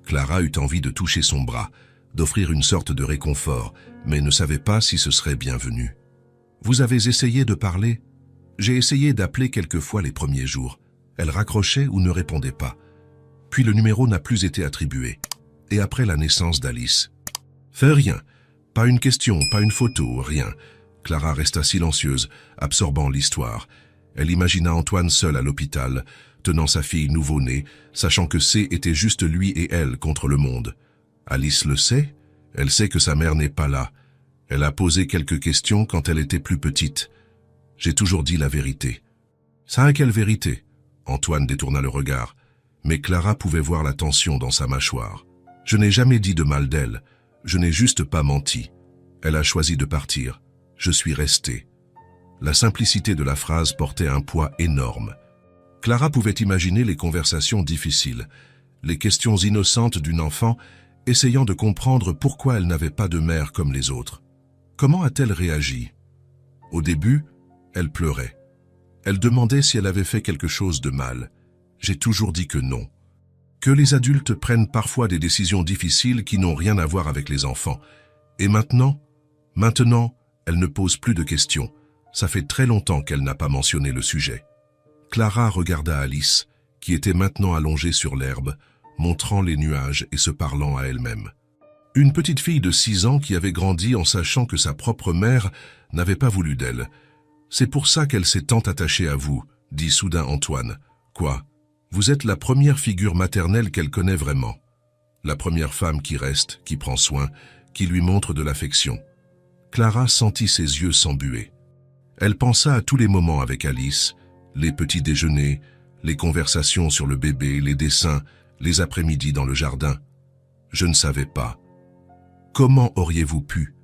Clara eut envie de toucher son bras, d'offrir une sorte de réconfort, mais ne savait pas si ce serait bienvenu. « Vous avez essayé de parler ?» J'ai essayé d'appeler quelques fois les premiers jours. Elle raccrochait ou ne répondait pas. Puis le numéro n'a plus été attribué. Et après la naissance d'Alice. Fais rien. Pas une question, pas une photo, rien. Clara resta silencieuse, absorbant l'histoire. Elle imagina Antoine seul à l'hôpital, tenant sa fille nouveau-née, sachant que C était juste lui et elle contre le monde. Alice le sait. Elle sait que sa mère n'est pas là. Elle a posé quelques questions quand elle était plus petite. J'ai toujours dit la vérité. Ça, quelle vérité? Antoine détourna le regard. Mais Clara pouvait voir la tension dans sa mâchoire. Je n'ai jamais dit de mal d'elle. Je n'ai juste pas menti. Elle a choisi de partir. Je suis resté. La simplicité de la phrase portait un poids énorme. Clara pouvait imaginer les conversations difficiles, les questions innocentes d'une enfant essayant de comprendre pourquoi elle n'avait pas de mère comme les autres. Comment a-t-elle réagi? Au début, elle pleurait. Elle demandait si elle avait fait quelque chose de mal. J'ai toujours dit que non. Que les adultes prennent parfois des décisions difficiles qui n'ont rien à voir avec les enfants. Et maintenant, elle ne pose plus de questions. Ça fait très longtemps qu'elle n'a pas mentionné le sujet. Clara regarda Alice, qui était maintenant allongée sur l'herbe, montrant les nuages et se parlant à elle-même. Une petite fille de 6 ans qui avait grandi en sachant que sa propre mère n'avait pas voulu d'elle. C'est pour ça qu'elle s'est tant attachée à vous, dit soudain Antoine. Quoi? Vous êtes la première figure maternelle qu'elle connaît vraiment. La première femme qui reste, qui prend soin, qui lui montre de l'affection. Clara sentit ses yeux s'embuer. Elle pensa à tous les moments avec Alice, les petits déjeuners, les conversations sur le bébé, les dessins, les après-midi dans le jardin. Je ne savais pas. Comment auriez-vous pu?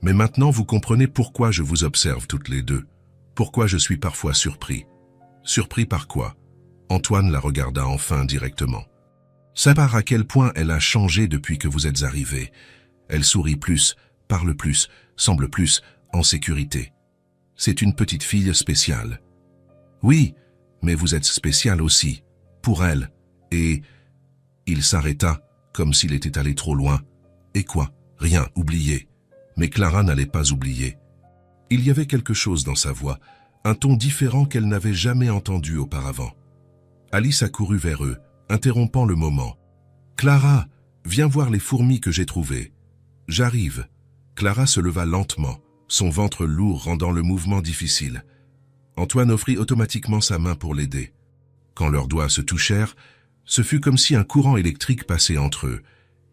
Mais maintenant vous comprenez pourquoi je vous observe toutes les deux. Pourquoi je suis parfois surpris. Surpris par quoi? Antoine la regarda enfin directement. Savoir à quel point elle a changé depuis que vous êtes arrivé. Elle sourit plus, parle plus, semble plus en sécurité. C'est une petite fille spéciale. Oui, mais vous êtes spécial aussi, pour elle. Et... Il s'arrêta, comme s'il était allé trop loin. Et quoi? Rien, oublié. Mais Clara n'allait pas oublier. Il y avait quelque chose dans sa voix, un ton différent qu'elle n'avait jamais entendu auparavant. Alice accourut vers eux, interrompant le moment. « Clara, viens voir les fourmis que j'ai trouvées. »« J'arrive. » Clara se leva lentement, son ventre lourd rendant le mouvement difficile. Antoine offrit automatiquement sa main pour l'aider. Quand leurs doigts se touchèrent, ce fut comme si un courant électrique passait entre eux.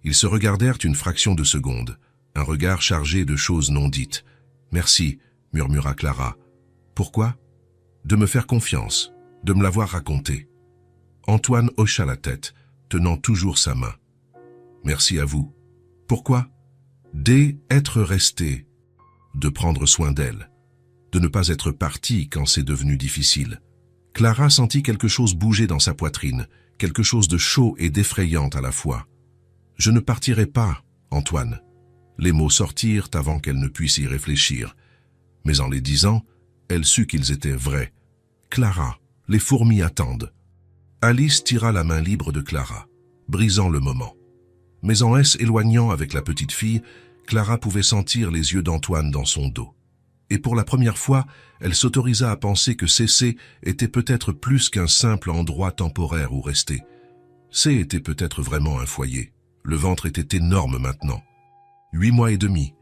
Ils se regardèrent une fraction de seconde, un regard chargé de choses non dites. « Merci », murmura Clara. « Pourquoi ? » « De me faire confiance, de me l'avoir raconté. » Antoine hocha la tête, tenant toujours sa main. « Merci à vous. » « Pourquoi ? » D'être resté, de prendre soin d'elle, de ne pas être parti quand c'est devenu difficile. Clara sentit quelque chose bouger dans sa poitrine, quelque chose de chaud et d'effrayant à la fois. « Je ne partirai pas, Antoine. » Les mots sortirent avant qu'elle ne puisse y réfléchir. Mais en les disant, elle sut qu'ils étaient vrais. « Clara, les fourmis attendent. » Alice tira la main libre de Clara, brisant le moment. Mais en s'éloignant avec la petite fille, Clara pouvait sentir les yeux d'Antoine dans son dos. Et pour la première fois, elle s'autorisa à penser que C était peut-être plus qu'un simple endroit temporaire où rester. C était peut-être vraiment un foyer. Le ventre était énorme maintenant. 8 mois et demi.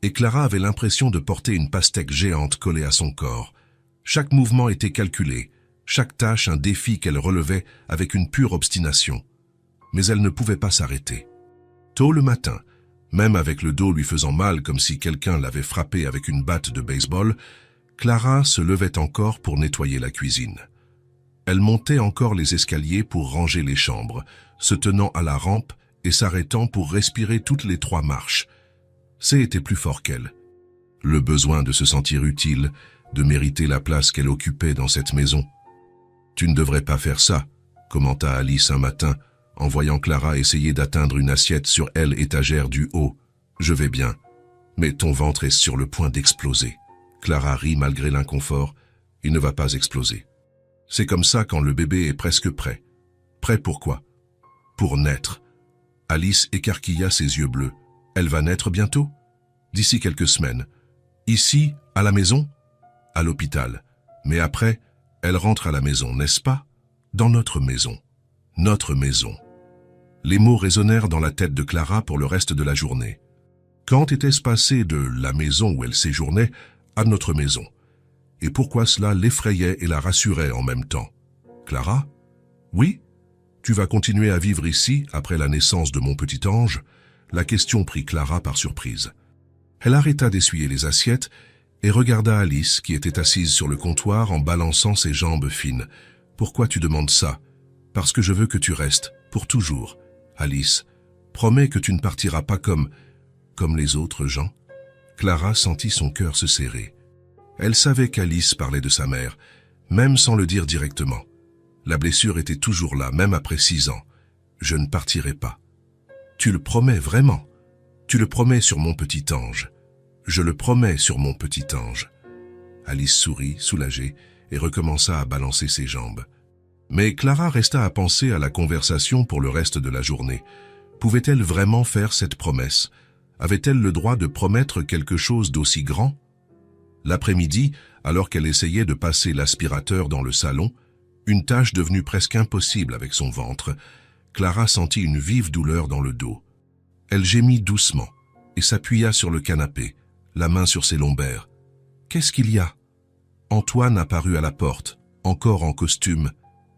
Et Clara avait l'impression de porter une pastèque géante collée à son corps. Chaque mouvement était calculé, chaque tâche un défi qu'elle relevait avec une pure obstination. Mais elle ne pouvait pas s'arrêter. Tôt le matin, même avec le dos lui faisant mal comme si quelqu'un l'avait frappé avec une batte de baseball, Clara se levait encore pour nettoyer la cuisine. Elle montait encore les escaliers pour ranger les chambres, se tenant à la rampe et s'arrêtant pour respirer toutes les 3 marches. C'était plus fort qu'elle. Le besoin de se sentir utile, de mériter la place qu'elle occupait dans cette maison. « Tu ne devrais pas faire ça », commenta Alice un matin, en voyant Clara essayer d'atteindre une assiette sur elle étagère du haut. « Je vais bien, mais ton ventre est sur le point d'exploser. » Clara rit malgré l'inconfort. « Il ne va pas exploser. C'est comme ça quand le bébé est presque prêt. » « Prêt pour quoi ? » ?»« Pour naître. » Alice écarquilla ses yeux bleus. « Elle va naître bientôt ? » ?»« D'ici quelques semaines. »« Ici, à la maison ? » ?»« À l'hôpital. Mais après, elle rentre à la maison, n'est-ce pas ? Dans notre maison. Notre maison. » Les mots résonnèrent dans la tête de Clara pour le reste de la journée. Quand était-ce passé de la maison où elle séjournait à notre maison? Et pourquoi cela l'effrayait et la rassurait en même temps? « Clara? Oui? Tu vas continuer à vivre ici après la naissance de mon petit ange ?» La question prit Clara par surprise. Elle arrêta d'essuyer les assiettes et regarda Alice qui était assise sur le comptoir en balançant ses jambes fines. « Pourquoi tu demandes ça? »« Parce que je veux que tu restes, pour toujours. Alice, promets que tu ne partiras pas comme les autres gens. » Clara sentit son cœur se serrer. Elle savait qu'Alice parlait de sa mère, même sans le dire directement. La blessure était toujours là, même après 6 ans. « Je ne partirai pas. »« Tu le promets vraiment? Tu le promets sur mon petit ange. »« Je le promets sur mon petit ange. » Alice sourit, soulagée, et recommença à balancer ses jambes. Mais Clara resta à penser à la conversation pour le reste de la journée. Pouvait-elle vraiment faire cette promesse? Avait-elle le droit de promettre quelque chose d'aussi grand? L'après-midi, alors qu'elle essayait de passer l'aspirateur dans le salon, une tâche devenue presque impossible avec son ventre, Clara sentit une vive douleur dans le dos. Elle gémit doucement et s'appuya sur le canapé, la main sur ses lombaires. « Qu'est-ce qu'il y a ?» Antoine apparut à la porte, encore en costume,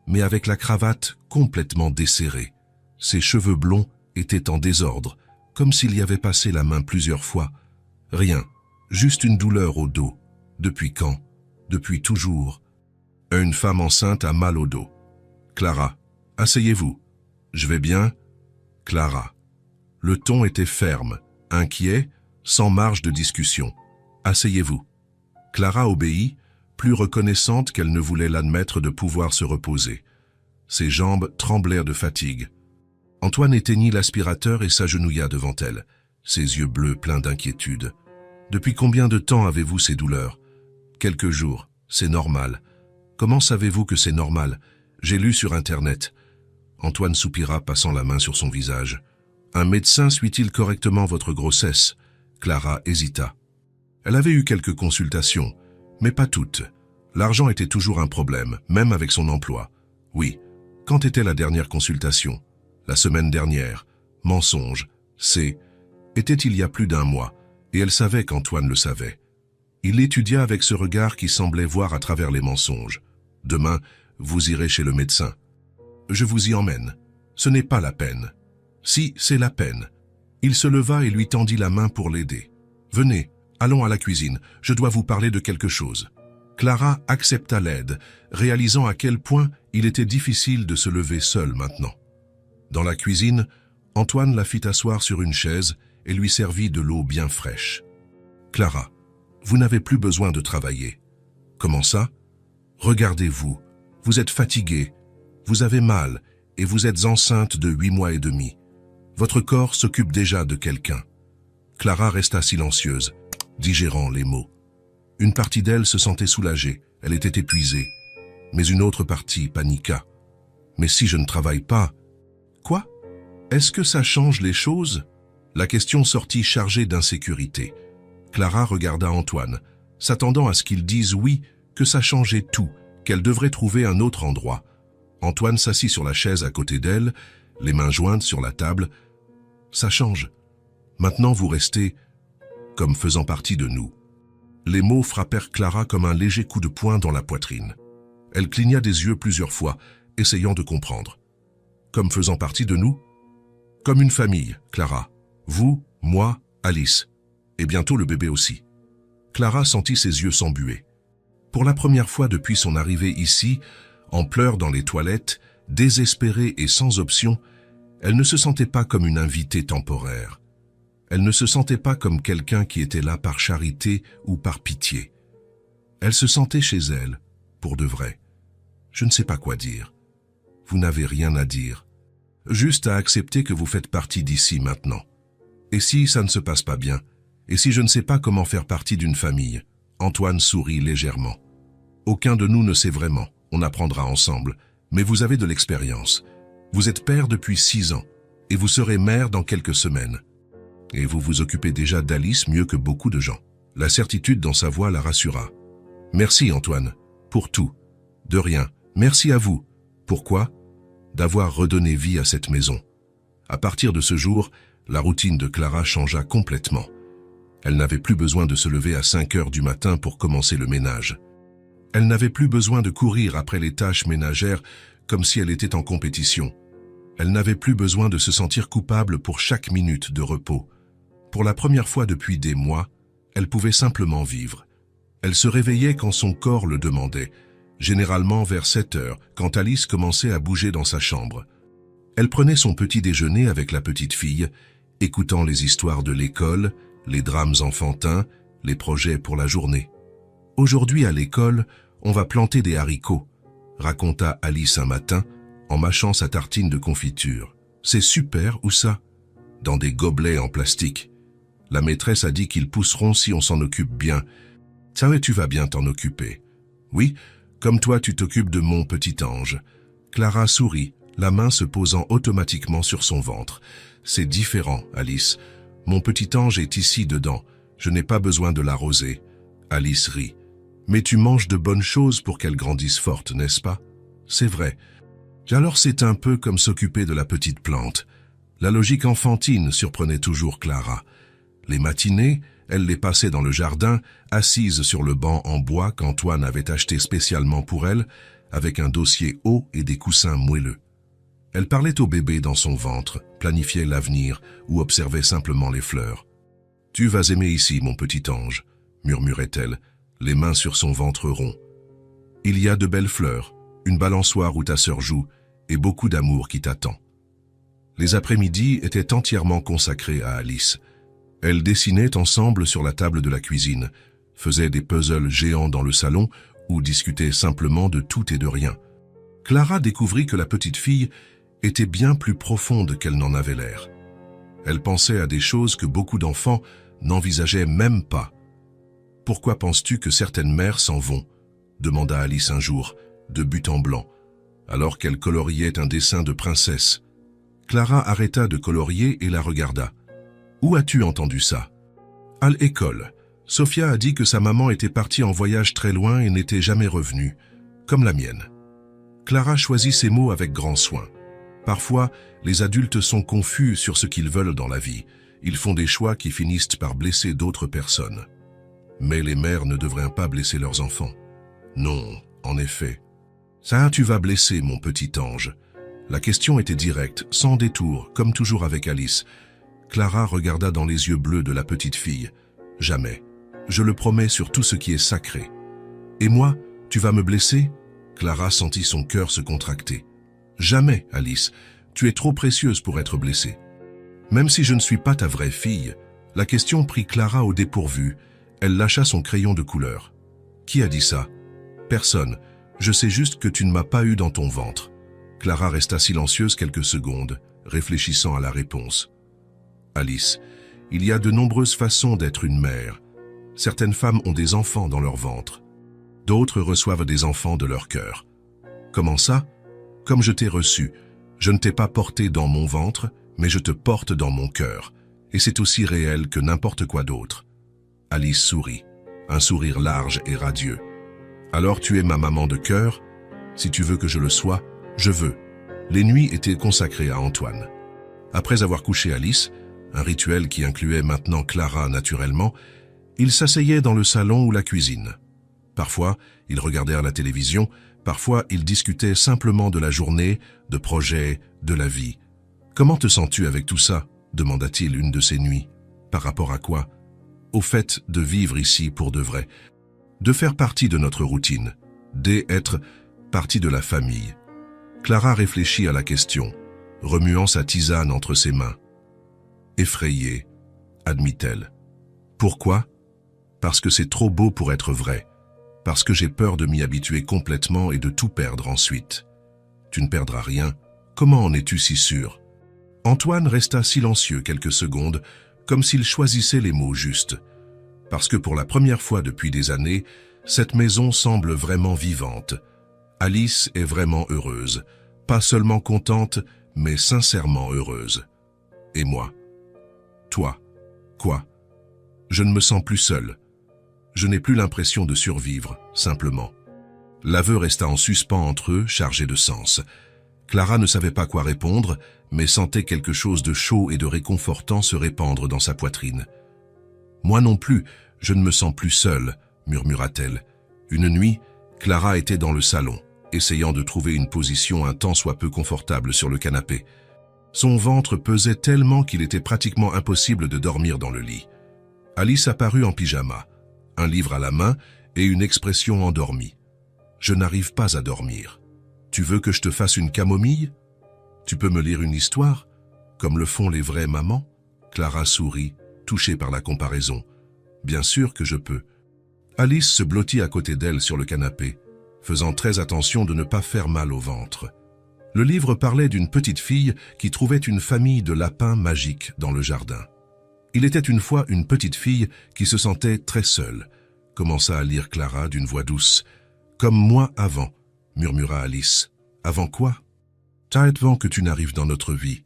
mais avec la cravate complètement desserrée. Ses cheveux blonds étaient en désordre, comme s'il y avait passé la main plusieurs fois. Rien, juste une douleur au dos. Depuis quand? Depuis toujours. Une femme enceinte a mal au dos. Clara, asseyez-vous. Je vais bien? Clara. Le ton était ferme, inquiet, sans marge de discussion. Asseyez-vous. Clara obéit, plus reconnaissante qu'elle ne voulait l'admettre de pouvoir se reposer. Ses jambes tremblèrent de fatigue. Antoine éteignit l'aspirateur et s'agenouilla devant elle, ses yeux bleus pleins d'inquiétude. « Depuis combien de temps avez-vous ces douleurs ?»« Quelques jours, c'est normal. »« Comment savez-vous que c'est normal ? J'ai lu sur Internet. » Antoine soupira, passant la main sur son visage. « Un médecin suit-il correctement votre grossesse ?» Clara hésita. Elle avait eu quelques consultations, mais pas toutes. L'argent était toujours un problème, même avec son emploi. Oui. Quand était la dernière consultation? La semaine dernière. Mensonge. Était il y a plus d'un mois, et elle savait qu'Antoine le savait. Il l'étudia avec ce regard qui semblait voir à travers les mensonges. « Demain, vous irez chez le médecin. Je vous y emmène. Ce n'est pas la peine. »« Si, c'est la peine. » Il se leva et lui tendit la main pour l'aider. « Venez, allons à la cuisine, je dois vous parler de quelque chose. » Clara accepta l'aide, réalisant à quel point il était difficile de se lever seule maintenant. Dans la cuisine, Antoine la fit asseoir sur une chaise et lui servit de l'eau bien fraîche. « Clara, vous n'avez plus besoin de travailler. »« Comment ça ? Regardez-vous, vous êtes fatiguée, vous avez mal et vous êtes enceinte de 8 mois et demi. Votre corps s'occupe déjà de quelqu'un. » Clara resta silencieuse, digérant les mots. Une partie d'elle se sentait soulagée, elle était épuisée, mais une autre partie paniqua. « Mais si je ne travaille pas... » « Quoi ? Est-ce que ça change les choses ?» La question sortit chargée d'insécurité. Clara regarda Antoine, s'attendant à ce qu'il dise oui, que ça changeait tout, qu'elle devrait trouver un autre endroit. Antoine s'assit sur la chaise à côté d'elle, les mains jointes sur la table. « Ça change. Maintenant vous restez comme faisant partie de nous. » Les mots frappèrent Clara comme un léger coup de poing dans la poitrine. Elle cligna des yeux plusieurs fois, essayant de comprendre. « Comme faisant partie de nous ?»« Comme une famille, Clara. Vous, moi, Alice. Et bientôt le bébé aussi. » Clara sentit ses yeux s'embuer. Pour la première fois depuis son arrivée ici, en pleurs dans les toilettes, désespérée et sans option, elle ne se sentait pas comme une invitée temporaire. Elle ne se sentait pas comme quelqu'un qui était là par charité ou par pitié. Elle se sentait chez elle, pour de vrai. Je ne sais pas quoi dire. Vous n'avez rien à dire. Juste à accepter que vous faites partie d'ici maintenant. Et si ça ne se passe pas bien? Et si je ne sais pas comment faire partie d'une famille? Antoine sourit légèrement. Aucun de nous ne sait vraiment, on apprendra ensemble, mais vous avez de l'expérience. Vous êtes père depuis 6 ans, et vous serez mère dans quelques semaines. Et vous vous occupez déjà d'Alice mieux que beaucoup de gens. La certitude dans sa voix la rassura. Merci Antoine, pour tout. De rien, merci à vous. Pourquoi? D'avoir redonné vie à cette maison. À partir de ce jour, la routine de Clara changea complètement. Elle n'avait plus besoin de se lever à 5 heures du matin pour commencer le ménage. Elle n'avait plus besoin de courir après les tâches ménagères comme si elle était en compétition. Elle n'avait plus besoin de se sentir coupable pour chaque minute de repos. Pour la première fois depuis des mois, elle pouvait simplement vivre. Elle se réveillait quand son corps le demandait, généralement vers 7 heures, quand Alice commençait à bouger dans sa chambre. Elle prenait son petit déjeuner avec la petite fille, écoutant les histoires de l'école, les drames enfantins, les projets pour la journée. « Aujourd'hui à l'école, on va planter des haricots », raconta Alice un matin, en mâchant sa tartine de confiture. « C'est super, où ça ?»« Dans des gobelets en plastique. La maîtresse a dit qu'ils pousseront si on s'en occupe bien. Ça et tu vas bien t'en occuper. »« Oui, comme toi tu t'occupes de mon petit ange. » Clara sourit, la main se posant automatiquement sur son ventre. « C'est différent, Alice. Mon petit ange est ici dedans. Je n'ai pas besoin de l'arroser. » Alice rit. « Mais tu manges de bonnes choses pour qu'elle grandisse forte, n'est-ce pas? » « C'est vrai. » Alors c'est un peu comme s'occuper de la petite plante. La logique enfantine surprenait toujours Clara. Les matinées, elle les passait dans le jardin, assise sur le banc en bois qu'Antoine avait acheté spécialement pour elle, avec un dossier haut et des coussins moelleux. Elle parlait au bébé dans son ventre, planifiait l'avenir ou observait simplement les fleurs. « Tu vas aimer ici, mon petit ange », murmurait-elle, les mains sur son ventre rond. « Il y a de belles fleurs, une balançoire où ta sœur joue, et beaucoup d'amour qui t'attend. » Les après-midi étaient entièrement consacrés à Alice. Elles dessinaient ensemble sur la table de la cuisine, faisaient des puzzles géants dans le salon ou discutaient simplement de tout et de rien. Clara découvrit que la petite fille était bien plus profonde qu'elle n'en avait l'air. Elle pensait à des choses que beaucoup d'enfants n'envisageaient même pas. « Pourquoi penses-tu que certaines mères s'en vont ?» demanda Alice un jour, de but en blanc, alors qu'elle coloriait un dessin de princesse. Clara arrêta de colorier et la regarda. « Où as-tu entendu ça ?»« À l'école. Sophia a dit que sa maman était partie en voyage très loin et n'était jamais revenue, comme la mienne. » Clara choisit ses mots avec grand soin. Parfois, les adultes sont confus sur ce qu'ils veulent dans la vie. Ils font des choix qui finissent par blesser d'autres personnes. Mais les mères ne devraient pas blesser leurs enfants. Non, en effet. Ça, tu vas blesser, mon petit ange. La question était directe, sans détour, comme toujours avec Alice. Clara regarda dans les yeux bleus de la petite fille. Jamais. Je le promets sur tout ce qui est sacré. Et moi, tu vas me blesser ? Clara sentit son cœur se contracter. Jamais, Alice. Tu es trop précieuse pour être blessée. Même si je ne suis pas ta vraie fille, la question prit Clara au dépourvu. Elle lâcha son crayon de couleur. Qui a dit ça ? Personne. Je sais juste que tu ne m'as pas eu dans ton ventre. Clara resta silencieuse quelques secondes, réfléchissant à la réponse. Alice, il y a de nombreuses façons d'être une mère. Certaines femmes ont des enfants dans leur ventre. D'autres reçoivent des enfants de leur cœur. Comment ça ? Comme je t'ai reçu. Je ne t'ai pas porté dans mon ventre, mais je te porte dans mon cœur. Et c'est aussi réel que n'importe quoi d'autre. Alice sourit, un sourire large et radieux. Alors tu es ma maman de cœur ? Si tu veux que je le sois, je veux. Les nuits étaient consacrées à Antoine. Après avoir couché Alice, un rituel qui incluait maintenant Clara naturellement, ils s'asseyaient dans le salon ou la cuisine. Parfois, ils regardèrent la télévision, parfois ils discutaient simplement de la journée, de projets, de la vie. « Comment te sens-tu avec tout ça ?» demanda-t-il une de ces nuits. « Par rapport à quoi ?»« Au fait de vivre ici pour de vrai, de faire partie de notre routine, d'être partie de la famille. » Clara réfléchit à la question, remuant sa tisane entre ses mains. « Effrayée, admit-elle. Pourquoi ? Parce que c'est trop beau pour être vrai. Parce que j'ai peur de m'y habituer complètement et de tout perdre ensuite. Tu ne perdras rien. Comment en es-tu si sûr ? Antoine resta silencieux quelques secondes, comme s'il choisissait les mots justes. Parce que pour la première fois depuis des années, cette maison semble vraiment vivante. Alice est vraiment heureuse. Pas seulement contente, mais sincèrement heureuse. Et moi ? Toi ? Quoi ? Je ne me sens plus seul. Je n'ai plus l'impression de survivre, simplement. L'aveu resta en suspens entre eux, chargé de sens. Clara ne savait pas quoi répondre, mais sentait quelque chose de chaud et de réconfortant se répandre dans sa poitrine. « Moi non plus, je ne me sens plus seule, » murmura-t-elle. Une nuit, Clara était dans le salon, essayant de trouver une position un tant soit peu confortable sur le canapé. Son ventre pesait tellement qu'il était pratiquement impossible de dormir dans le lit. Alice apparut en pyjama, un livre à la main et une expression endormie. « Je n'arrive pas à dormir. Tu veux que je te fasse une camomille ? Tu peux me lire une histoire, comme le font les vraies mamans ?» Clara sourit, touchée par la comparaison. « Bien sûr que je peux. » Alice se blottit à côté d'elle sur le canapé, faisant très attention de ne pas faire mal au ventre. Le livre parlait d'une petite fille qui trouvait une famille de lapins magiques dans le jardin. Il était une fois une petite fille qui se sentait très seule, commença à lire Clara d'une voix douce. « Comme moi avant », murmura Alice. « Avant quoi ?»« Avant que tu n'arrives dans notre vie. »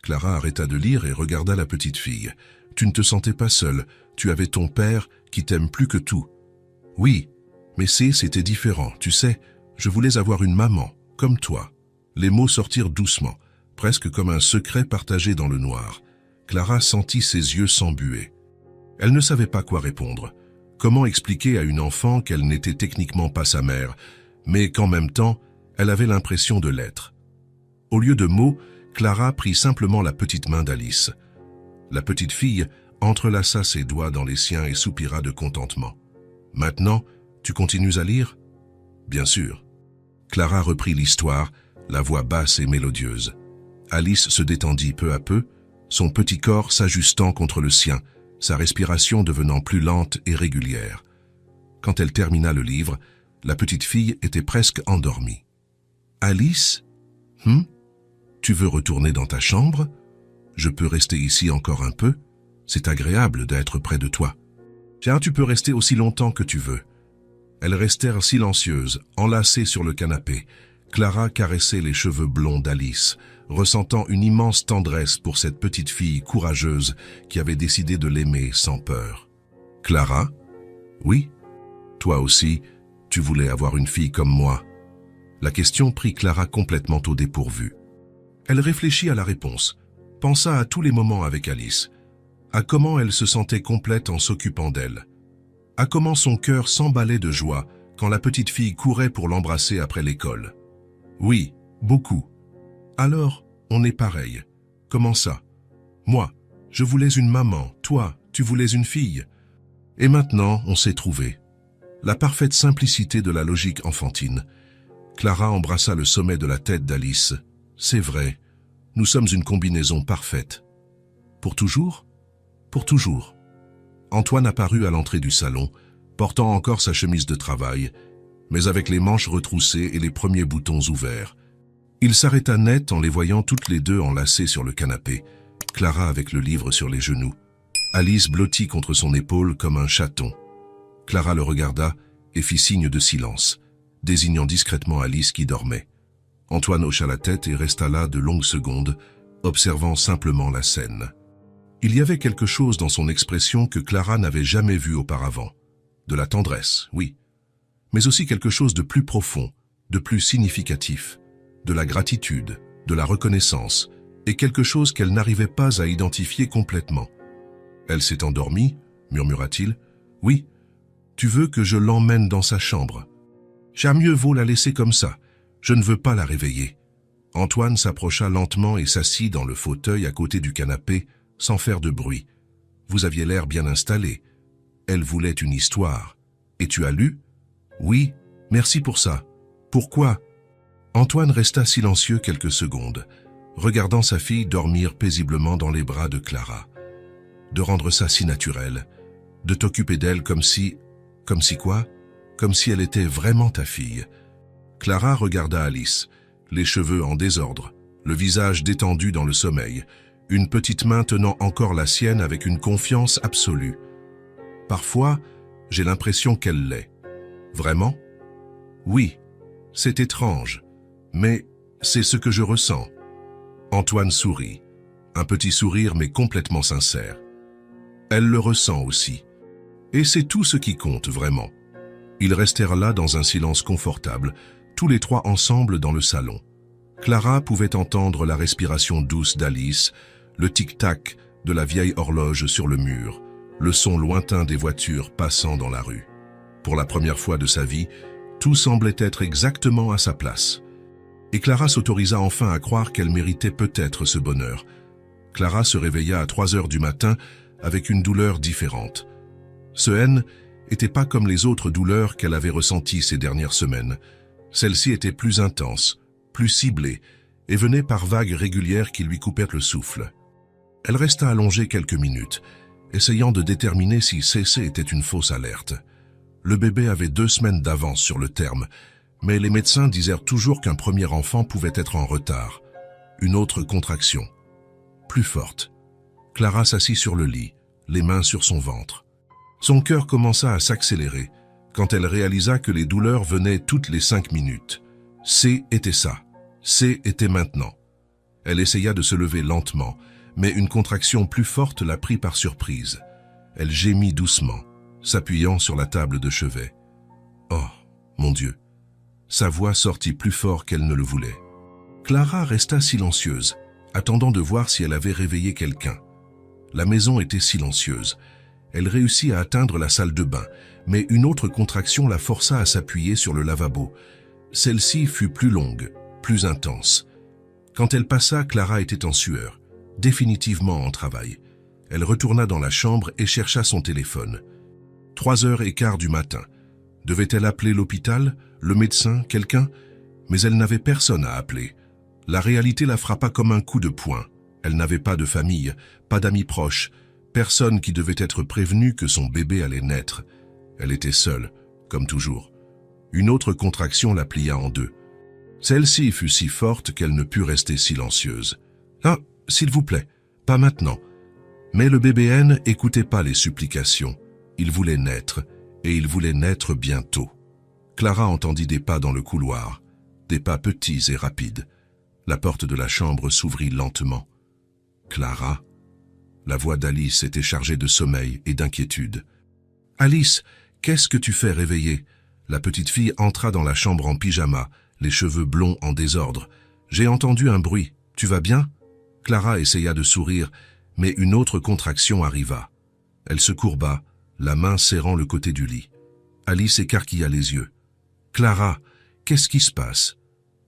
Clara arrêta de lire et regarda la petite fille. « Tu ne te sentais pas seule, tu avais ton père qui t'aime plus que tout. »« Oui, mais c'était différent, tu sais, je voulais avoir une maman, comme toi. » Les mots sortirent doucement, presque comme un secret partagé dans le noir. Clara sentit ses yeux s'embuer. Elle ne savait pas quoi répondre. Comment expliquer à une enfant qu'elle n'était techniquement pas sa mère, mais qu'en même temps, elle avait l'impression de l'être. Au lieu de mots, Clara prit simplement la petite main d'Alice. La petite fille entrelaça ses doigts dans les siens et soupira de contentement. « Maintenant, tu continues à lire ?»« Bien sûr. » Clara reprit l'histoire, la voix basse et mélodieuse. Alice se détendit peu à peu, son petit corps s'ajustant contre le sien, sa respiration devenant plus lente et régulière. Quand elle termina le livre, la petite fille était presque endormie. Alice? Tu veux retourner dans ta chambre? Je peux rester ici encore un peu? C'est agréable d'être près de toi. Tiens, tu peux rester aussi longtemps que tu veux. » Elles restèrent silencieuses, enlacées sur le canapé. Clara caressait les cheveux blonds d'Alice, ressentant une immense tendresse pour cette petite fille courageuse qui avait décidé de l'aimer sans peur. « Clara? Oui? Toi aussi, tu voulais avoir une fille comme moi. » La question prit Clara complètement au dépourvu. Elle réfléchit à la réponse, pensa à tous les moments avec Alice, à comment elle se sentait complète en s'occupant d'elle, à comment son cœur s'emballait de joie quand la petite fille courait pour l'embrasser après l'école. Oui, beaucoup. Alors, on est pareil. Comment ça? Moi, je voulais une maman, toi, tu voulais une fille. Et maintenant, on s'est trouvé. La parfaite simplicité de la logique enfantine. Clara embrassa le sommet de la tête d'Alice. C'est vrai, nous sommes une combinaison parfaite. Pour toujours? Pour toujours. Antoine apparut à l'entrée du salon, portant encore sa chemise de travail, mais avec les manches retroussées et les premiers boutons ouverts. Il s'arrêta net en les voyant toutes les deux enlacées sur le canapé, Clara avec le livre sur les genoux, Alice blottie contre son épaule comme un chaton. Clara le regarda et fit signe de silence, désignant discrètement Alice qui dormait. Antoine hocha la tête et resta là de longues secondes, observant simplement la scène. Il y avait quelque chose dans son expression que Clara n'avait jamais vu auparavant. De la tendresse, oui, mais aussi quelque chose de plus profond, de plus significatif, de la gratitude, de la reconnaissance, et quelque chose qu'elle n'arrivait pas à identifier complètement. « Elle s'est endormie ?» murmura-t-il. « Oui. Tu veux que je l'emmène dans sa chambre? J'ai mieux vaut la laisser comme ça. Je ne veux pas la réveiller. » Antoine s'approcha lentement et s'assit dans le fauteuil à côté du canapé, sans faire de bruit. « Vous aviez l'air bien installé. Elle voulait une histoire. Et tu as lu? »« Oui, merci pour ça. Pourquoi ?» Antoine resta silencieux quelques secondes, regardant sa fille dormir paisiblement dans les bras de Clara. De rendre ça si naturel, de t'occuper d'elle comme si quoi? Comme si elle était vraiment ta fille. Clara regarda Alice, les cheveux en désordre, le visage détendu dans le sommeil, une petite main tenant encore la sienne avec une confiance absolue. Parfois, j'ai l'impression qu'elle l'est. Vraiment? Oui, c'est étrange, mais c'est ce que je ressens. Antoine sourit, un petit sourire mais complètement sincère. Elle le ressent aussi. Et c'est tout ce qui compte vraiment. Ils restèrent là dans un silence confortable, tous les trois ensemble dans le salon. Clara pouvait entendre la respiration douce d'Alice, le tic-tac de la vieille horloge sur le mur, le son lointain des voitures passant dans la rue. Pour la première fois de sa vie, tout semblait être exactement à sa place. Et Clara s'autorisa enfin à croire qu'elle méritait peut-être ce bonheur. Clara se réveilla à 3 heures du matin avec une douleur différente. Ce haine n'était pas comme les autres douleurs qu'elle avait ressenties ces dernières semaines. Celle-ci était plus intense, plus ciblée, et venait par vagues régulières qui lui coupèrent le souffle. Elle resta allongée quelques minutes, essayant de déterminer si ceci était une fausse alerte. Le bébé avait 2 semaines d'avance sur le terme, mais les médecins disèrent toujours qu'un premier enfant pouvait être en retard. Une autre contraction, plus forte. Clara s'assit sur le lit, les mains sur son ventre. Son cœur commença à s'accélérer quand elle réalisa que les douleurs venaient toutes les 5 minutes. C était ça, C était maintenant. Elle essaya de se lever lentement, mais une contraction plus forte la prit par surprise. Elle gémit doucement, s'appuyant sur la table de chevet. Oh, mon Dieu! Sa voix sortit plus fort qu'elle ne le voulait. Clara resta silencieuse, attendant de voir si elle avait réveillé quelqu'un. La maison était silencieuse. Elle réussit à atteindre la salle de bain, mais une autre contraction la força à s'appuyer sur le lavabo. Celle-ci fut plus longue, plus intense. Quand elle passa, Clara était en sueur, définitivement en travail. Elle retourna dans la chambre et chercha son téléphone. 3h15 du matin. Devait-elle appeler l'hôpital, le médecin, quelqu'un? Mais elle n'avait personne à appeler. La réalité la frappa comme un coup de poing. Elle n'avait pas de famille, pas d'amis proches, personne qui devait être prévenu que son bébé allait naître. Elle était seule, comme toujours. Une autre contraction la plia en deux. Celle-ci fut si forte qu'elle ne put rester silencieuse. « Ah, s'il vous plaît, pas maintenant. » Mais le bébé N n'écoutait pas les supplications. Il voulait naître, et il voulait naître bientôt. Clara entendit des pas dans le couloir, des pas petits et rapides. La porte de la chambre s'ouvrit lentement. « Clara ?» La voix d'Alice était chargée de sommeil et d'inquiétude. « Alice, qu'est-ce que tu fais réveiller ?» La petite fille entra dans la chambre en pyjama, les cheveux blonds en désordre. « J'ai entendu un bruit. Tu vas bien ?» Clara essaya de sourire, mais une autre contraction arriva. Elle se courba, la main serrant le côté du lit. Alice écarquilla les yeux. « Clara, qu'est-ce qui se passe ?»«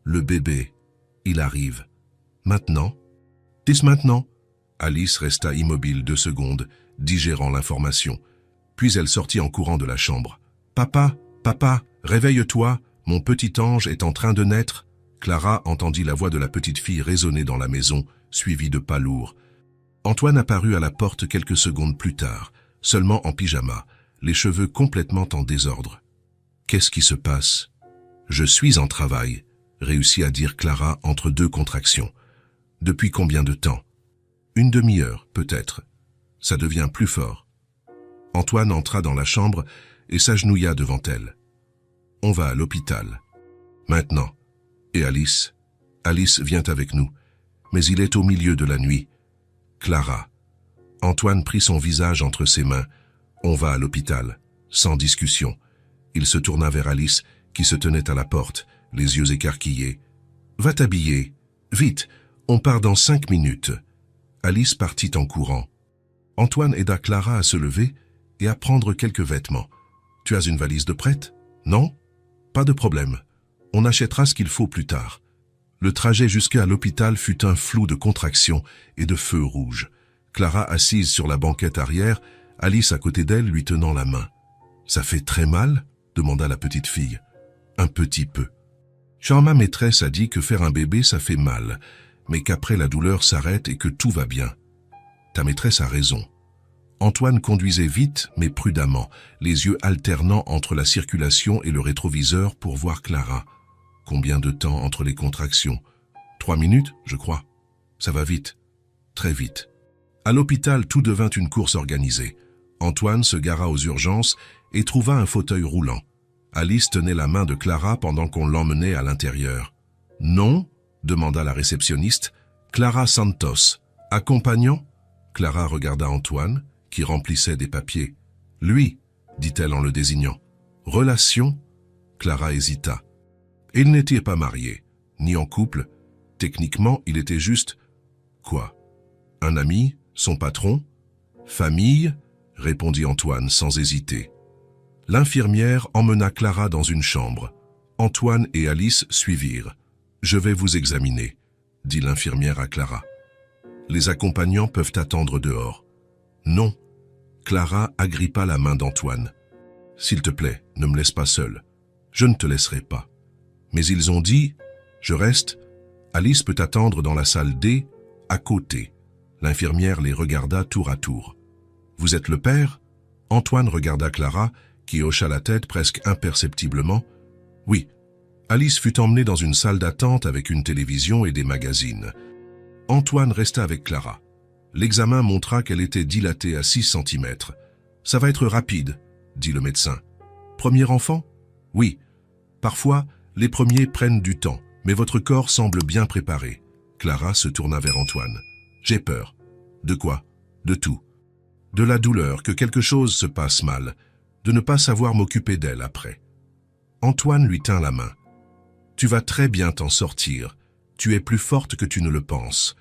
Le bébé. Il arrive. »« Maintenant ?»« Dis maintenant ?» Alice resta immobile 2 secondes, digérant l'information. Puis elle sortit en courant de la chambre. « Papa, papa, réveille-toi, mon petit ange est en train de naître. » Clara entendit la voix de la petite fille résonner dans la maison, suivie de pas lourds. Antoine apparut à la porte quelques secondes plus tard, seulement en pyjama, les cheveux complètement en désordre. « Qu'est-ce qui se passe ?»« Je suis en travail », réussit à dire Clara entre 2 contractions. « Depuis combien de temps ?»« 1 demi-heure, peut-être. Ça devient plus fort. » Antoine entra dans la chambre et s'agenouilla devant elle. « On va à l'hôpital. »« Maintenant. » « Et Alice ? Alice vient avec nous. Mais il est au milieu de la nuit. »« Clara. » Antoine prit son visage entre ses mains. « On va à l'hôpital. » Sans discussion. Il se tourna vers Alice, qui se tenait à la porte, les yeux écarquillés. « Va t'habiller. Vite, on part dans 5 minutes. » Alice partit en courant. Antoine aida Clara à se lever et à prendre quelques vêtements. « Tu as une valise de prête ? Non ? Pas de problème. On achètera ce qu'il faut plus tard. » Le trajet jusqu'à l'hôpital fut un flou de contractions et de feux rouges. Clara assise sur la banquette arrière, Alice à côté d'elle lui tenant la main. « Ça fait très mal ?» demanda la petite fille. « Un petit peu. Ma maîtresse a dit que faire un bébé ça fait mal, mais qu'après la douleur s'arrête et que tout va bien. Ta maîtresse a raison. » Antoine conduisait vite mais prudemment, les yeux alternant entre la circulation et le rétroviseur pour voir Clara. Combien de temps entre les contractions ? 3 minutes, je crois. Ça va vite. Très vite. À l'hôpital, tout devint une course organisée. Antoine se gara aux urgences et trouva un fauteuil roulant. Alice tenait la main de Clara pendant qu'on l'emmenait à l'intérieur. « Non ?» demanda la réceptionniste. « Clara Santos. Accompagnant ?» Clara regarda Antoine, qui remplissait des papiers. « Lui » dit-elle en le désignant. « Relation ?» Clara hésita. Il n'était pas marié, ni en couple. Techniquement, il était juste... Quoi ? Un ami ? Son patron ? Famille ? Répondit Antoine sans hésiter. L'infirmière emmena Clara dans une chambre. Antoine et Alice suivirent. « Je vais vous examiner », dit l'infirmière à Clara. « Les accompagnants peuvent attendre dehors. »« Non. » Clara agrippa la main d'Antoine. « S'il te plaît, ne me laisse pas seule. Je ne te laisserai pas. » Mais ils ont dit, « Je reste. Alice peut attendre dans la salle D, à côté. » L'infirmière les regarda tour à tour. « Vous êtes le père ?» Antoine regarda Clara, qui hocha la tête presque imperceptiblement. « Oui. » Alice fut emmenée dans une salle d'attente avec une télévision et des magazines. Antoine resta avec Clara. L'examen montra qu'elle était dilatée à 6 cm. « Ça va être rapide, » dit le médecin. « Premier enfant ? » « Oui. Parfois, les premiers prennent du temps, mais votre corps semble bien préparé. » Clara se tourna vers Antoine. « J'ai peur. »« De quoi ? » ?»« De tout. De la douleur, que quelque chose se passe mal, de ne pas savoir m'occuper d'elle après. » Antoine lui tint la main. « Tu vas très bien t'en sortir. Tu es plus forte que tu ne le penses. »«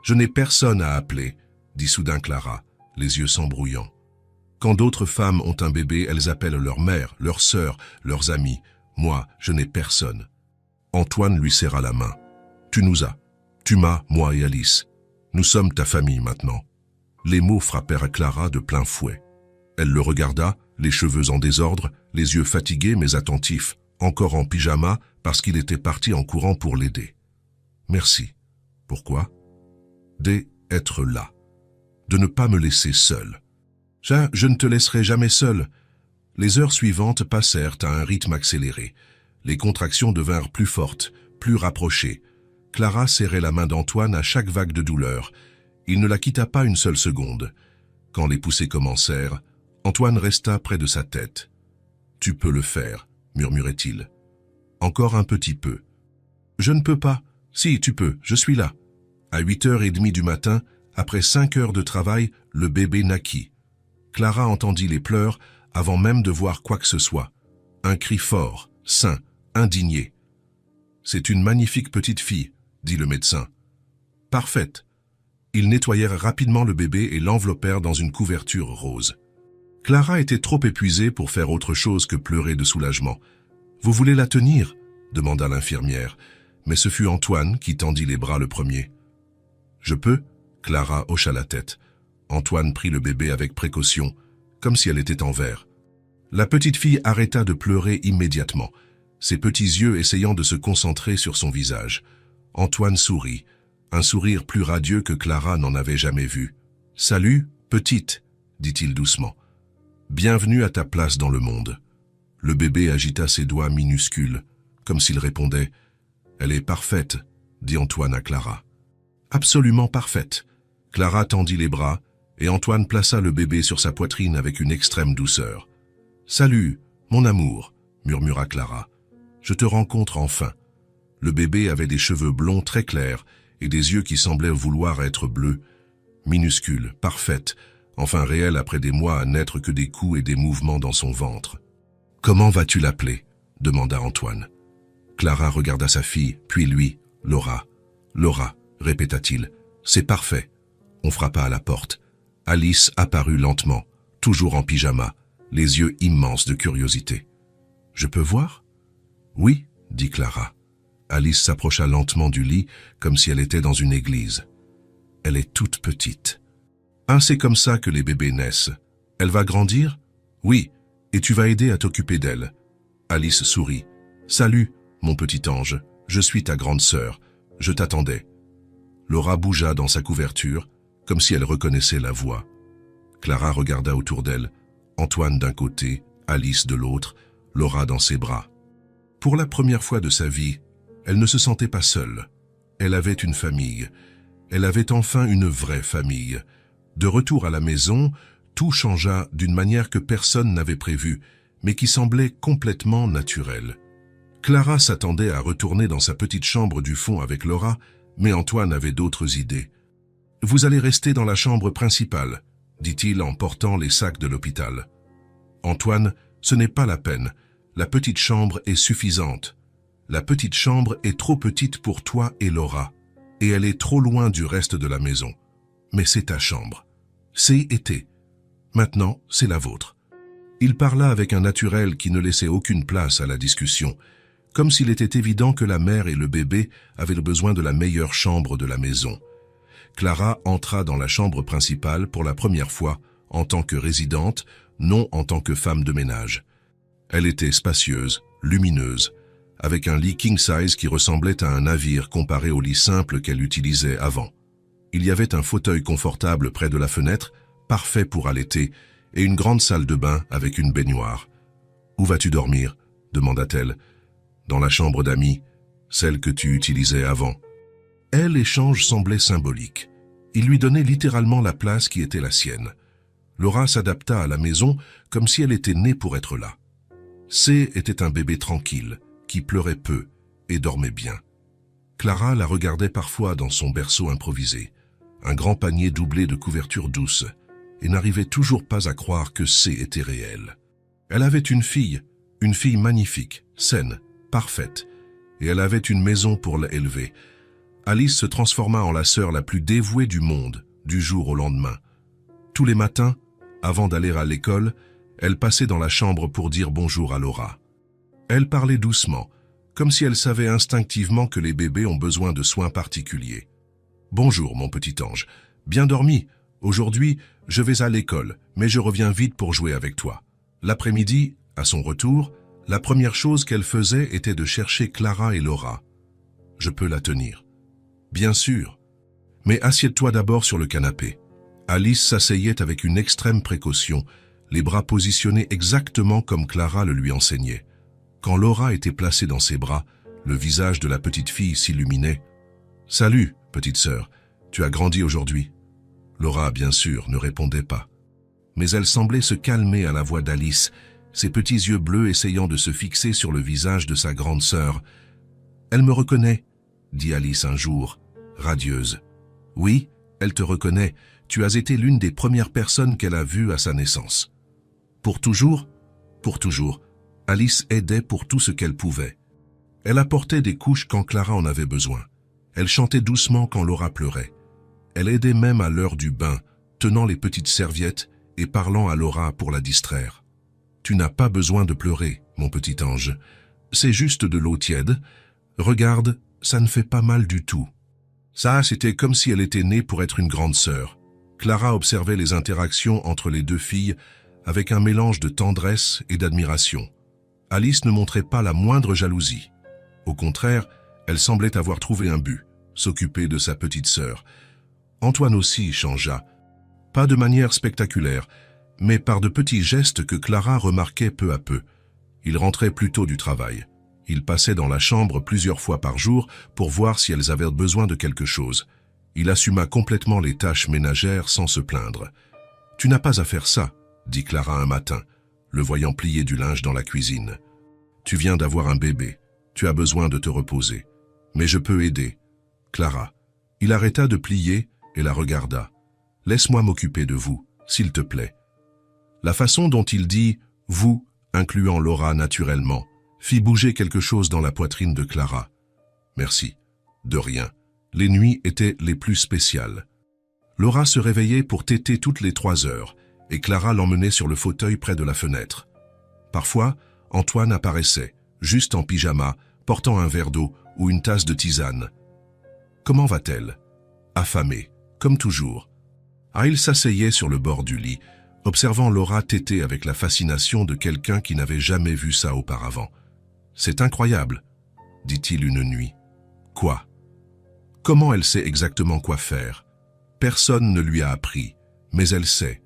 Je n'ai personne à appeler, » dit soudain Clara, les yeux s'embrouillant. « Quand d'autres femmes ont un bébé, elles appellent leur mère, leur sœur, leurs amis. Moi, je n'ai personne. » Antoine lui serra la main. « Tu nous as. Tu m'as, moi et Alice. Nous sommes ta famille maintenant. » Les mots frappèrent Clara de plein fouet. Elle le regarda, les cheveux en désordre, les yeux fatigués mais attentifs, encore en pyjama parce qu'il était parti en courant pour l'aider. « Merci. » Pourquoi ? D'être là. De ne pas me laisser seule. « Je ne te laisserai jamais seule. » Les heures suivantes passèrent à un rythme accéléré. Les contractions devinrent plus fortes, plus rapprochés. Clara serrait la main d'Antoine à chaque vague de douleur. Il ne la quitta pas une seule seconde. Quand les poussées commencèrent, Antoine resta près de sa tête. « Tu peux le faire », murmurait-il. « Encore un petit peu. »« Je ne peux pas. Si, tu peux, je suis là. » À 8h30 du matin, après 5 heures de travail, le bébé naquit. Clara entendit les pleurs avant même de voir quoi que ce soit. Un cri fort, sain, indigné. « C'est une magnifique petite fille », dit le médecin. « Parfaite. » Ils nettoyèrent rapidement le bébé et l'enveloppèrent dans une couverture rose. Clara était trop épuisée pour faire autre chose que pleurer de soulagement. « Vous voulez la tenir ?» demanda l'infirmière, mais ce fut Antoine qui tendit les bras le premier. « Je peux ?» Clara hocha la tête. Antoine prit le bébé avec précaution, comme si elle était en verre. La petite fille arrêta de pleurer immédiatement, ses petits yeux essayant de se concentrer sur son visage. Antoine sourit, un sourire plus radieux que Clara n'en avait jamais vu. « Salut, petite » dit-il doucement. « Bienvenue à ta place dans le monde. » Le bébé agita ses doigts minuscules, comme s'il répondait « Elle est parfaite » dit Antoine à Clara. « Absolument parfaite » Clara tendit les bras, et Antoine plaça le bébé sur sa poitrine avec une extrême douceur. « Salut, mon amour » murmura Clara. « Je te rencontre enfin. » Le bébé avait des cheveux blonds très clairs et des yeux qui semblaient vouloir être bleus. Minuscule, parfaite, enfin réelle après des mois à n'être que des coups et des mouvements dans son ventre. « Comment vas-tu l'appeler » demanda Antoine. Clara regarda sa fille, puis lui, « Laura. »« Laura » répéta-t-il. « C'est parfait. » On frappa à la porte. Alice apparut lentement, toujours en pyjama, les yeux immenses de curiosité. « Je peux voir ?»« Oui, » dit Clara. Alice s'approcha lentement du lit, comme si elle était dans une église. « Elle est toute petite. »« Ah, c'est comme ça que les bébés naissent. Elle va grandir ?»« Oui, et tu vas aider à t'occuper d'elle. » Alice sourit. « Salut, mon petit ange, je suis ta grande sœur. Je t'attendais. » Laura bougea dans sa couverture, comme si elle reconnaissait la voix. Clara regarda autour d'elle, Antoine d'un côté, Alice de l'autre, Laura dans ses bras. Pour la première fois de sa vie, elle ne se sentait pas seule. Elle avait une famille. Elle avait enfin une vraie famille. De retour à la maison, tout changea d'une manière que personne n'avait prévue, mais qui semblait complètement naturelle. Clara s'attendait à retourner dans sa petite chambre du fond avec Laura, mais Antoine avait d'autres idées. « Vous allez rester dans la chambre principale », dit-il en portant les sacs de l'hôpital. « Antoine, ce n'est pas la peine. La petite chambre est suffisante. La petite chambre est trop petite pour toi et Laura, et elle est trop loin du reste de la maison. Mais c'est ta chambre. C'est été. Maintenant, c'est la vôtre. » Il parla avec un naturel qui ne laissait aucune place à la discussion, comme s'il était évident que la mère et le bébé avaient besoin de la meilleure chambre de la maison. Clara entra dans la chambre principale pour la première fois en tant que résidente, non en tant que femme de ménage. Elle était spacieuse, lumineuse, avec un lit king-size qui ressemblait à un navire comparé au lit simple qu'elle utilisait avant. Il y avait un fauteuil confortable près de la fenêtre, parfait pour allaiter, et une grande salle de bain avec une baignoire. « Où vas-tu dormir ?» demanda-t-elle. « Dans la chambre d'amis, celle que tu utilisais avant. » L'échange semblait symbolique. Il lui donnait littéralement la place qui était la sienne. Laura s'adapta à la maison comme si elle était née pour être là. C était un bébé tranquille, qui pleurait peu et dormait bien. Clara la regardait parfois dans son berceau improvisé, un grand panier doublé de couvertures douces, et n'arrivait toujours pas à croire que C était réel. Elle avait une fille magnifique, saine, parfaite, et elle avait une maison pour l'élever. Alice se transforma en la sœur la plus dévouée du monde, du jour au lendemain. Tous les matins, avant d'aller à l'école, elle passait dans la chambre pour dire bonjour à Laura. Elle parlait doucement, comme si elle savait instinctivement que les bébés ont besoin de soins particuliers. « Bonjour, mon petit ange. Bien dormi. Aujourd'hui, je vais à l'école, mais je reviens vite pour jouer avec toi. » L'après-midi, à son retour, la première chose qu'elle faisait était de chercher Clara et Laura. « Je peux la tenir. »« Bien sûr. Mais assieds-toi d'abord sur le canapé. » Alice s'asseyait avec une extrême précaution, les bras positionnés exactement comme Clara le lui enseignait. Quand Laura était placée dans ses bras, Le visage de la petite fille s'illuminait. « Salut, petite sœur, tu as grandi aujourd'hui ?» Laura, bien sûr, ne répondait pas. Mais elle semblait se calmer à la voix d'Alice, ses petits yeux bleus essayant de se fixer sur le visage de sa grande sœur. « Elle me reconnaît », dit Alice un jour, radieuse. « Oui, elle te reconnaît. Tu as été l'une des premières personnes qu'elle a vues à sa naissance. »« Pour toujours ?»« Pour toujours. » Alice aidait pour tout ce qu'elle pouvait. Elle apportait des couches quand Clara en avait besoin. Elle chantait doucement quand Laura pleurait. Elle aidait même à l'heure du bain, tenant les petites serviettes et parlant à Laura pour la distraire. « Tu n'as pas besoin de pleurer, mon petit ange. C'est juste de l'eau tiède. Regarde, ça ne fait pas mal du tout. » Ça, c'était comme si elle était née pour être une grande sœur. Clara observait les interactions entre les deux filles avec un mélange de tendresse et d'admiration. Alice ne montrait pas la moindre jalousie. Au contraire, elle semblait avoir trouvé un but, s'occuper de sa petite sœur. Antoine aussi changea. Pas de manière spectaculaire, mais par de petits gestes que Clara remarquait peu à peu. Il rentrait plus tôt du travail. Il passait dans la chambre plusieurs fois par jour pour voir si elles avaient besoin de quelque chose. Il assuma complètement les tâches ménagères sans se plaindre. « Tu n'as pas à faire ça, » dit Clara un matin, le voyant plier du linge dans la cuisine. « Tu viens d'avoir un bébé. Tu as besoin de te reposer. Mais je peux aider. » Clara. Il arrêta de plier et la regarda. « Laisse-moi m'occuper de vous, s'il te plaît. » La façon dont il dit « vous », incluant Laura naturellement, fit bouger quelque chose dans la poitrine de Clara. « Merci. » De rien. Les nuits étaient les plus spéciales. Laura se réveillait pour téter toutes les 3 heures, et Clara l'emmenait sur le fauteuil près de la fenêtre. Parfois, Antoine apparaissait, juste en pyjama, portant un verre d'eau ou une tasse de tisane. « Comment va-t-elle » Affamée, comme toujours. Il s'asseyait sur le bord du lit, observant Laura téter avec la fascination de quelqu'un qui n'avait jamais vu ça auparavant. « C'est incroyable, » dit-il une nuit. « Quoi » Comment elle sait exactement quoi faire? Personne ne lui a appris, mais elle sait.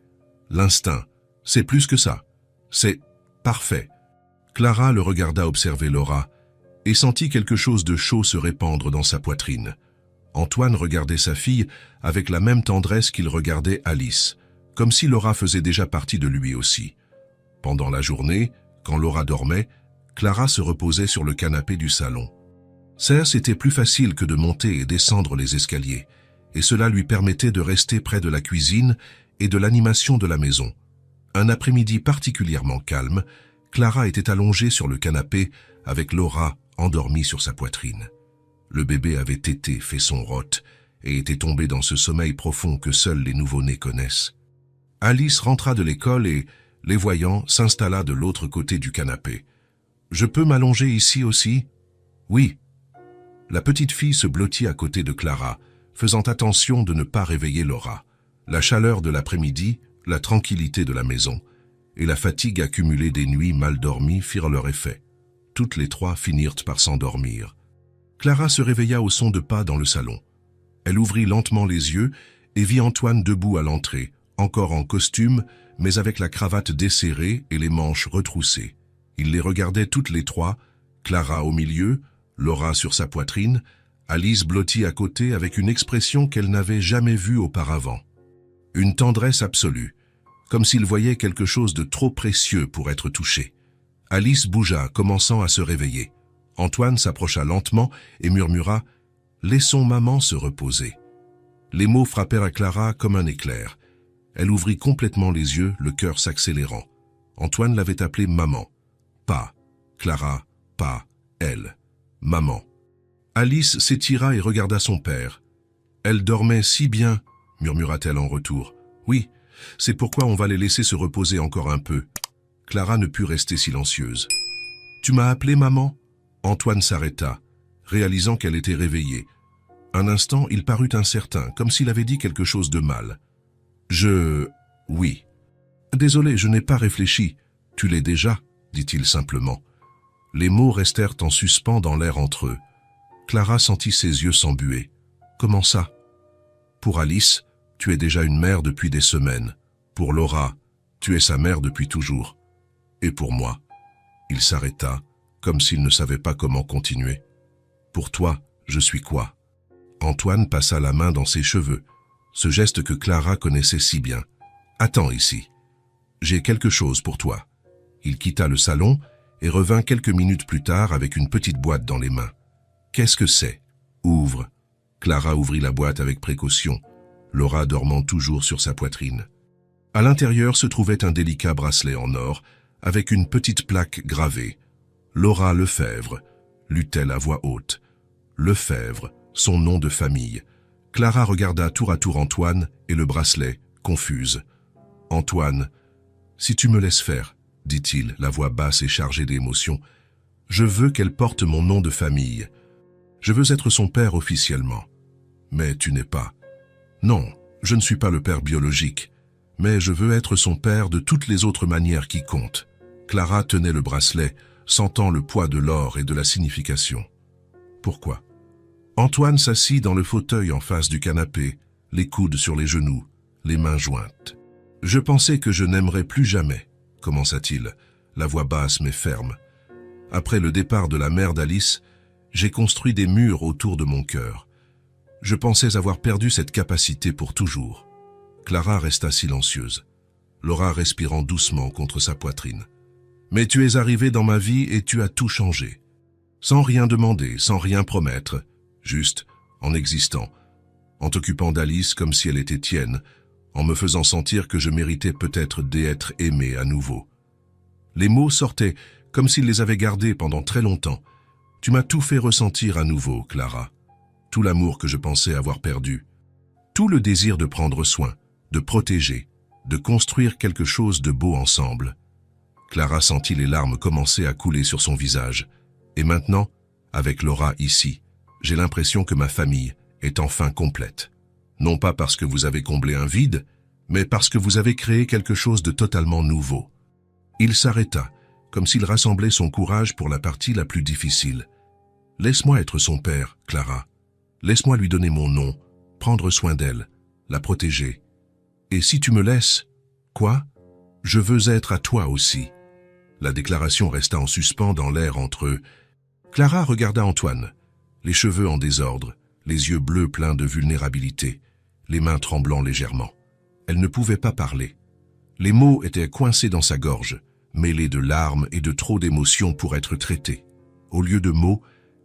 L'instinct, c'est plus que ça. C'est parfait. Clara le regarda observer Laura et sentit quelque chose de chaud se répandre dans sa poitrine. Antoine regardait sa fille avec la même tendresse qu'il regardait Alice, comme si Laura faisait déjà partie de lui aussi. Pendant la journée, quand Laura dormait, Clara se reposait sur le canapé du salon. Ça, c'était plus facile que de monter et descendre les escaliers, et cela lui permettait de rester près de la cuisine et de l'animation de la maison. Un après-midi particulièrement calme, Clara était allongée sur le canapé avec Laura endormie sur sa poitrine. Le bébé avait tété, fait son rot, et était tombé dans ce sommeil profond que seuls les nouveau-nés connaissent. Alice rentra de l'école et, les voyant, s'installa de l'autre côté du canapé. « Je peux m'allonger ici aussi ?»« Oui. » La petite fille se blottit à côté de Clara, faisant attention de ne pas réveiller Laura. La chaleur de l'après-midi, la tranquillité de la maison et la fatigue accumulée des nuits mal dormies firent leur effet. Toutes les 3 finirent par s'endormir. Clara se réveilla au son de pas dans le salon. Elle ouvrit lentement les yeux et vit Antoine debout à l'entrée, encore en costume, mais avec la cravate desserrée et les manches retroussées. Il les regardait toutes les 3, Clara au milieu, Laura sur sa poitrine, Alice blottie à côté avec une expression qu'elle n'avait jamais vue auparavant. Une tendresse absolue, comme s'il voyait quelque chose de trop précieux pour être touché. Alice bougea, commençant à se réveiller. Antoine s'approcha lentement et murmura « Laissons maman se reposer ». Les mots frappèrent à Clara comme un éclair. Elle ouvrit complètement les yeux, le cœur s'accélérant. Antoine l'avait appelée maman. Pas Clara, pas elle. Maman. Alice s'étira et regarda son père. « Elle dormait si bien », murmura-t-elle en retour. « Oui, c'est pourquoi on va les laisser se reposer encore un peu. » Clara ne put rester silencieuse. « Tu m'as appelé maman ?» Antoine s'arrêta, réalisant qu'elle était réveillée. Un instant, il parut incertain, comme s'il avait dit quelque chose de mal. « Oui. »« Désolé, je n'ai pas réfléchi. Tu l'es déjà, » dit-il simplement. Les mots restèrent en suspens dans l'air entre eux. Clara sentit ses yeux s'embuer. « Comment ça ?»« Pour Alice, tu es déjà une mère depuis des semaines. Pour Laura, tu es sa mère depuis toujours. Et pour moi ?» Il s'arrêta, comme s'il ne savait pas comment continuer. Pour toi, je suis quoi? Antoine passa la main dans ses cheveux, ce geste que Clara connaissait si bien. Attends ici. J'ai quelque chose pour toi. Il quitta le salon et revint quelques minutes plus tard avec une petite boîte dans les mains. Qu'est-ce que c'est? Ouvre. Clara ouvrit la boîte avec précaution, Laura dormant toujours sur sa poitrine. À l'intérieur se trouvait un délicat bracelet en or avec une petite plaque gravée. Laura Lefebvre, lut-elle à voix haute. Lefebvre, son nom de famille. Clara regarda tour à tour Antoine et le bracelet, confuse. Antoine, si tu me laisses faire, dit-il, la voix basse et chargée d'émotion, je veux qu'elle porte mon nom de famille. Je veux être son père officiellement. Mais tu n'es pas. Non, je ne suis pas le père biologique, mais je veux être son père de toutes les autres manières qui comptent. Clara tenait le bracelet, sentant le poids de l'or et de la signification. Pourquoi? Antoine s'assit dans le fauteuil en face du canapé, les coudes sur les genoux, les mains jointes. Je pensais que je n'aimerais plus jamais, commença-t-il, la voix basse mais ferme. Après le départ de la mère d'Alice, j'ai construit des murs autour de mon cœur. Je pensais avoir perdu cette capacité pour toujours. Clara resta silencieuse, Laura respirant doucement contre sa poitrine. Mais tu es arrivé dans ma vie et tu as tout changé. Sans rien demander, sans rien promettre, juste en existant, en t'occupant d'Alice comme si elle était tienne, en me faisant sentir que je méritais peut-être d'être aimé à nouveau. Les mots sortaient comme s'il les avait gardés pendant très longtemps. Tu m'as tout fait ressentir à nouveau, Clara. Tout l'amour que je pensais avoir perdu. Tout le désir de prendre soin, de protéger, de construire quelque chose de beau ensemble. Clara sentit les larmes commencer à couler sur son visage. Et maintenant, avec Laura ici, j'ai l'impression que ma famille est enfin complète. Non pas parce que vous avez comblé un vide, mais parce que vous avez créé quelque chose de totalement nouveau. Il s'arrêta, comme s'il rassemblait son courage pour la partie la plus difficile. Laisse-moi être son père, Clara. Laisse-moi lui donner mon nom, prendre soin d'elle, la protéger. Et si tu me laisses, quoi? Je veux être à toi aussi. La déclaration resta en suspens dans l'air entre eux. Clara regarda Antoine, les cheveux en désordre, les yeux bleus pleins de vulnérabilité, les mains tremblant légèrement. Elle ne pouvait pas parler. Les mots étaient coincés dans sa gorge, mêlés de larmes et de trop d'émotions pour être traités. Au lieu de mots,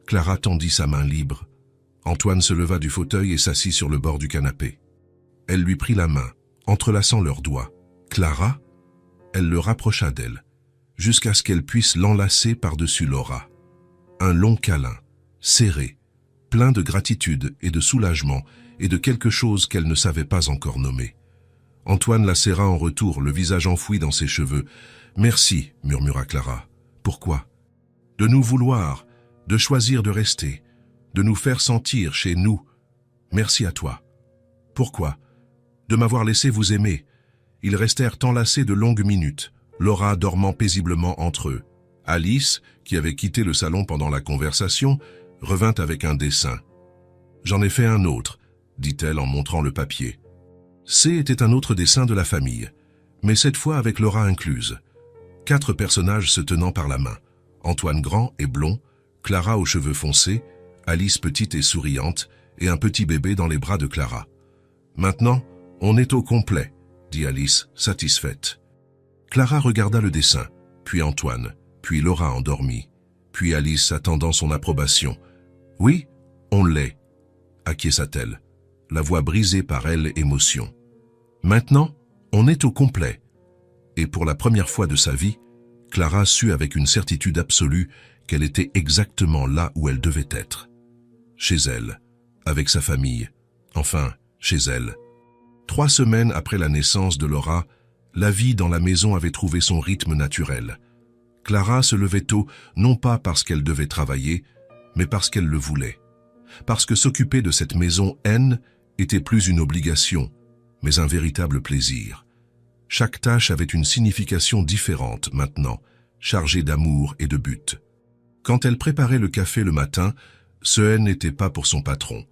Clara tendit sa main libre. Antoine se leva du fauteuil et s'assit sur le bord du canapé. Elle lui prit la main, entrelaçant leurs doigts. « Clara ?» Elle le rapprocha d'elle, jusqu'à ce qu'elle puisse l'enlacer par-dessus Laura. Un long câlin, serré, plein de gratitude et de soulagement et de quelque chose qu'elle ne savait pas encore nommer. Antoine la serra en retour, le visage enfoui dans ses cheveux. « Merci » murmura Clara. « Pourquoi ?»« De nous vouloir, de choisir de rester, de nous faire sentir chez nous. Merci à toi. »« Pourquoi ?»« De m'avoir laissé vous aimer. » Ils restèrent enlacés de longues minutes, Laura dormant paisiblement entre eux. Alice, qui avait quitté le salon pendant la conversation, revint avec un dessin. « J'en ai fait un autre », dit-elle en montrant le papier. C était un autre dessin de la famille, mais cette fois avec Laura incluse. 4 personnages se tenant par la main. Antoine grand et blond, Clara aux cheveux foncés, Alice petite et souriante, et un petit bébé dans les bras de Clara. « Maintenant, on est au complet », dit Alice, satisfaite. Clara regarda le dessin, puis Antoine, puis Laura endormie, puis Alice attendant son approbation. « Oui, on l'est », acquiesça-t-elle, la voix brisée par elle émotion. « Maintenant, on est au complet. » Et pour la première fois de sa vie, Clara sut avec une certitude absolue qu'elle était exactement là où elle devait être. Chez elle, avec sa famille, enfin, chez elle. 3 semaines après la naissance de Laura, la vie dans la maison avait trouvé son rythme naturel. Clara se levait tôt, non pas parce qu'elle devait travailler, mais parce qu'elle le voulait. Parce que s'occuper de cette maison N était plus une obligation, mais un véritable plaisir. Chaque tâche avait une signification différente maintenant, chargée d'amour et de but. Quand elle préparait le café le matin, ce N n'était pas pour son patron.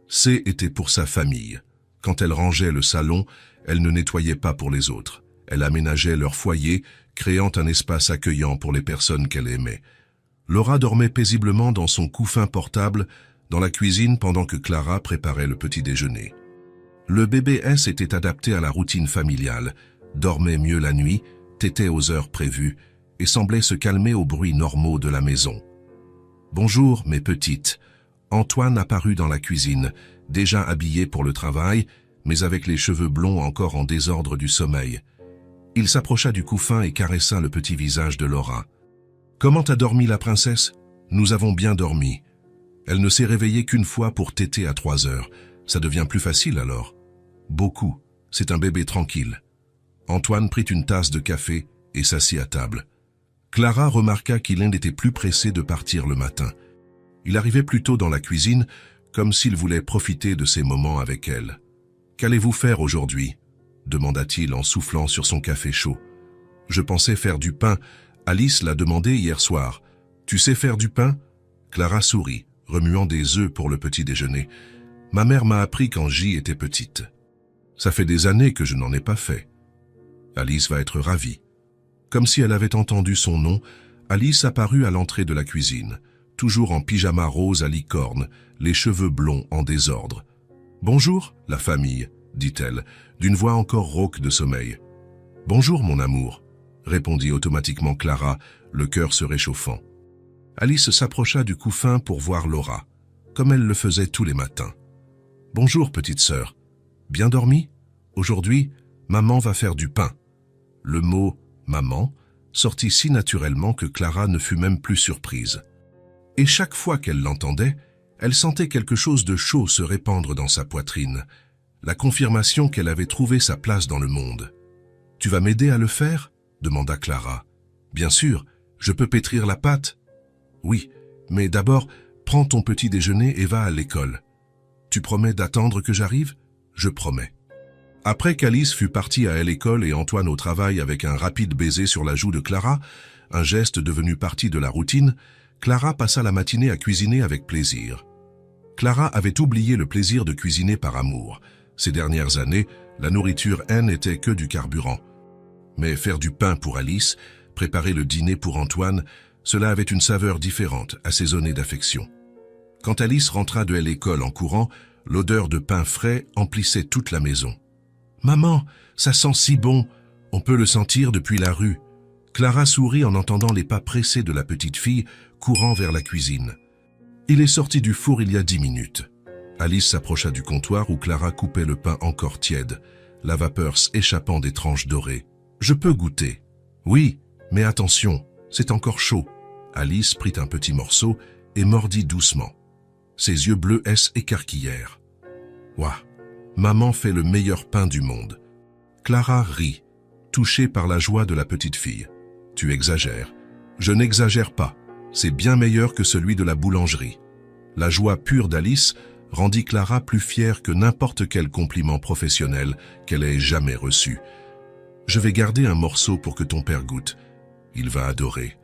C était pour sa famille. Quand elle rangeait le salon, elle ne nettoyait pas pour les autres. Elle aménageait leur foyer, créant un espace accueillant pour les personnes qu'elle aimait. Laura dormait paisiblement dans son couffin portable dans la cuisine pendant que Clara préparait le petit déjeuner. Le bébé S était adapté à la routine familiale, dormait mieux la nuit, tétait aux heures prévues et semblait se calmer aux bruits normaux de la maison. « Bonjour, mes petites !» Antoine apparut dans la cuisine, déjà habillé pour le travail, mais avec les cheveux blonds encore en désordre du sommeil. Il s'approcha du couffin et caressa le petit visage de Laura. « Comment a dormi la princesse ? Nous avons bien dormi. Elle ne s'est réveillée qu'une fois pour téter à 3 heures. Ça devient plus facile alors. Beaucoup. C'est un bébé tranquille. » Antoine prit une tasse de café et s'assit à table. Clara remarqua qu'il n'était plus pressé de partir le matin. Il arrivait plus tôt dans la cuisine, comme s'il voulait profiter de ces moments avec elle. « Qu'allez-vous faire aujourd'hui » demanda-t-il en soufflant sur son café chaud. « Je pensais faire du pain. Alice l'a demandé hier soir. Tu sais faire du pain ?» Clara sourit, remuant des œufs pour le petit déjeuner. « Ma mère m'a appris quand J était petite. Ça fait des années que je n'en ai pas fait. » Alice va être ravie. Comme si elle avait entendu son nom, Alice apparut à l'entrée de la cuisine, toujours en pyjama rose à licorne, les cheveux blonds en désordre. « Bonjour, la famille », dit-elle, d'une voix encore rauque de sommeil. « Bonjour, mon amour », répondit automatiquement Clara, le cœur se réchauffant. Alice s'approcha du couffin pour voir Laura, comme elle le faisait tous les matins. « Bonjour, petite sœur. Bien dormi ? Aujourd'hui, maman va faire du pain. » Le mot « maman » sortit si naturellement que Clara ne fut même plus surprise. Et chaque fois qu'elle l'entendait, elle sentait quelque chose de chaud se répandre dans sa poitrine, la confirmation qu'elle avait trouvé sa place dans le monde. « Tu vas m'aider à le faire ?» demanda Clara. « Bien sûr, je peux pétrir la pâte. »« Oui, mais d'abord, prends ton petit déjeuner et va à l'école. Tu promets d'attendre que j'arrive ? » ?»« Je promets. » Après qu'Alice fut partie à l'école et Antoine au travail avec un rapide baiser sur la joue de Clara, un geste devenu partie de la routine, Clara passa la matinée à cuisiner avec plaisir. Clara avait oublié le plaisir de cuisiner par amour. Ces dernières années, la nourriture n'était que du carburant. Mais faire du pain pour Alice, préparer le dîner pour Antoine, cela avait une saveur différente, assaisonnée d'affection. Quand Alice rentra de l'école en courant, l'odeur de pain frais emplissait toute la maison. « Maman, ça sent si bon, on peut le sentir depuis la rue. » Clara sourit en entendant les pas pressés de la petite fille courant vers la cuisine. « Il est sorti du four il y a 10 minutes. » Alice s'approcha du comptoir où Clara coupait le pain encore tiède, la vapeur échappant des tranches dorées. « Je peux goûter. »« Oui, mais attention, c'est encore chaud. » Alice prit un petit morceau et mordit doucement. Ses yeux bleus écarquillèrent. « Ouah, maman fait le meilleur pain du monde. » Clara rit, touchée par la joie de la petite fille. « Tu exagères. »« Je n'exagère pas. C'est bien meilleur que celui de la boulangerie. » La joie pure d'Alice rendit Clara plus fière que n'importe quel compliment professionnel qu'elle ait jamais reçu. « Je vais garder un morceau pour que ton père goûte. Il va adorer.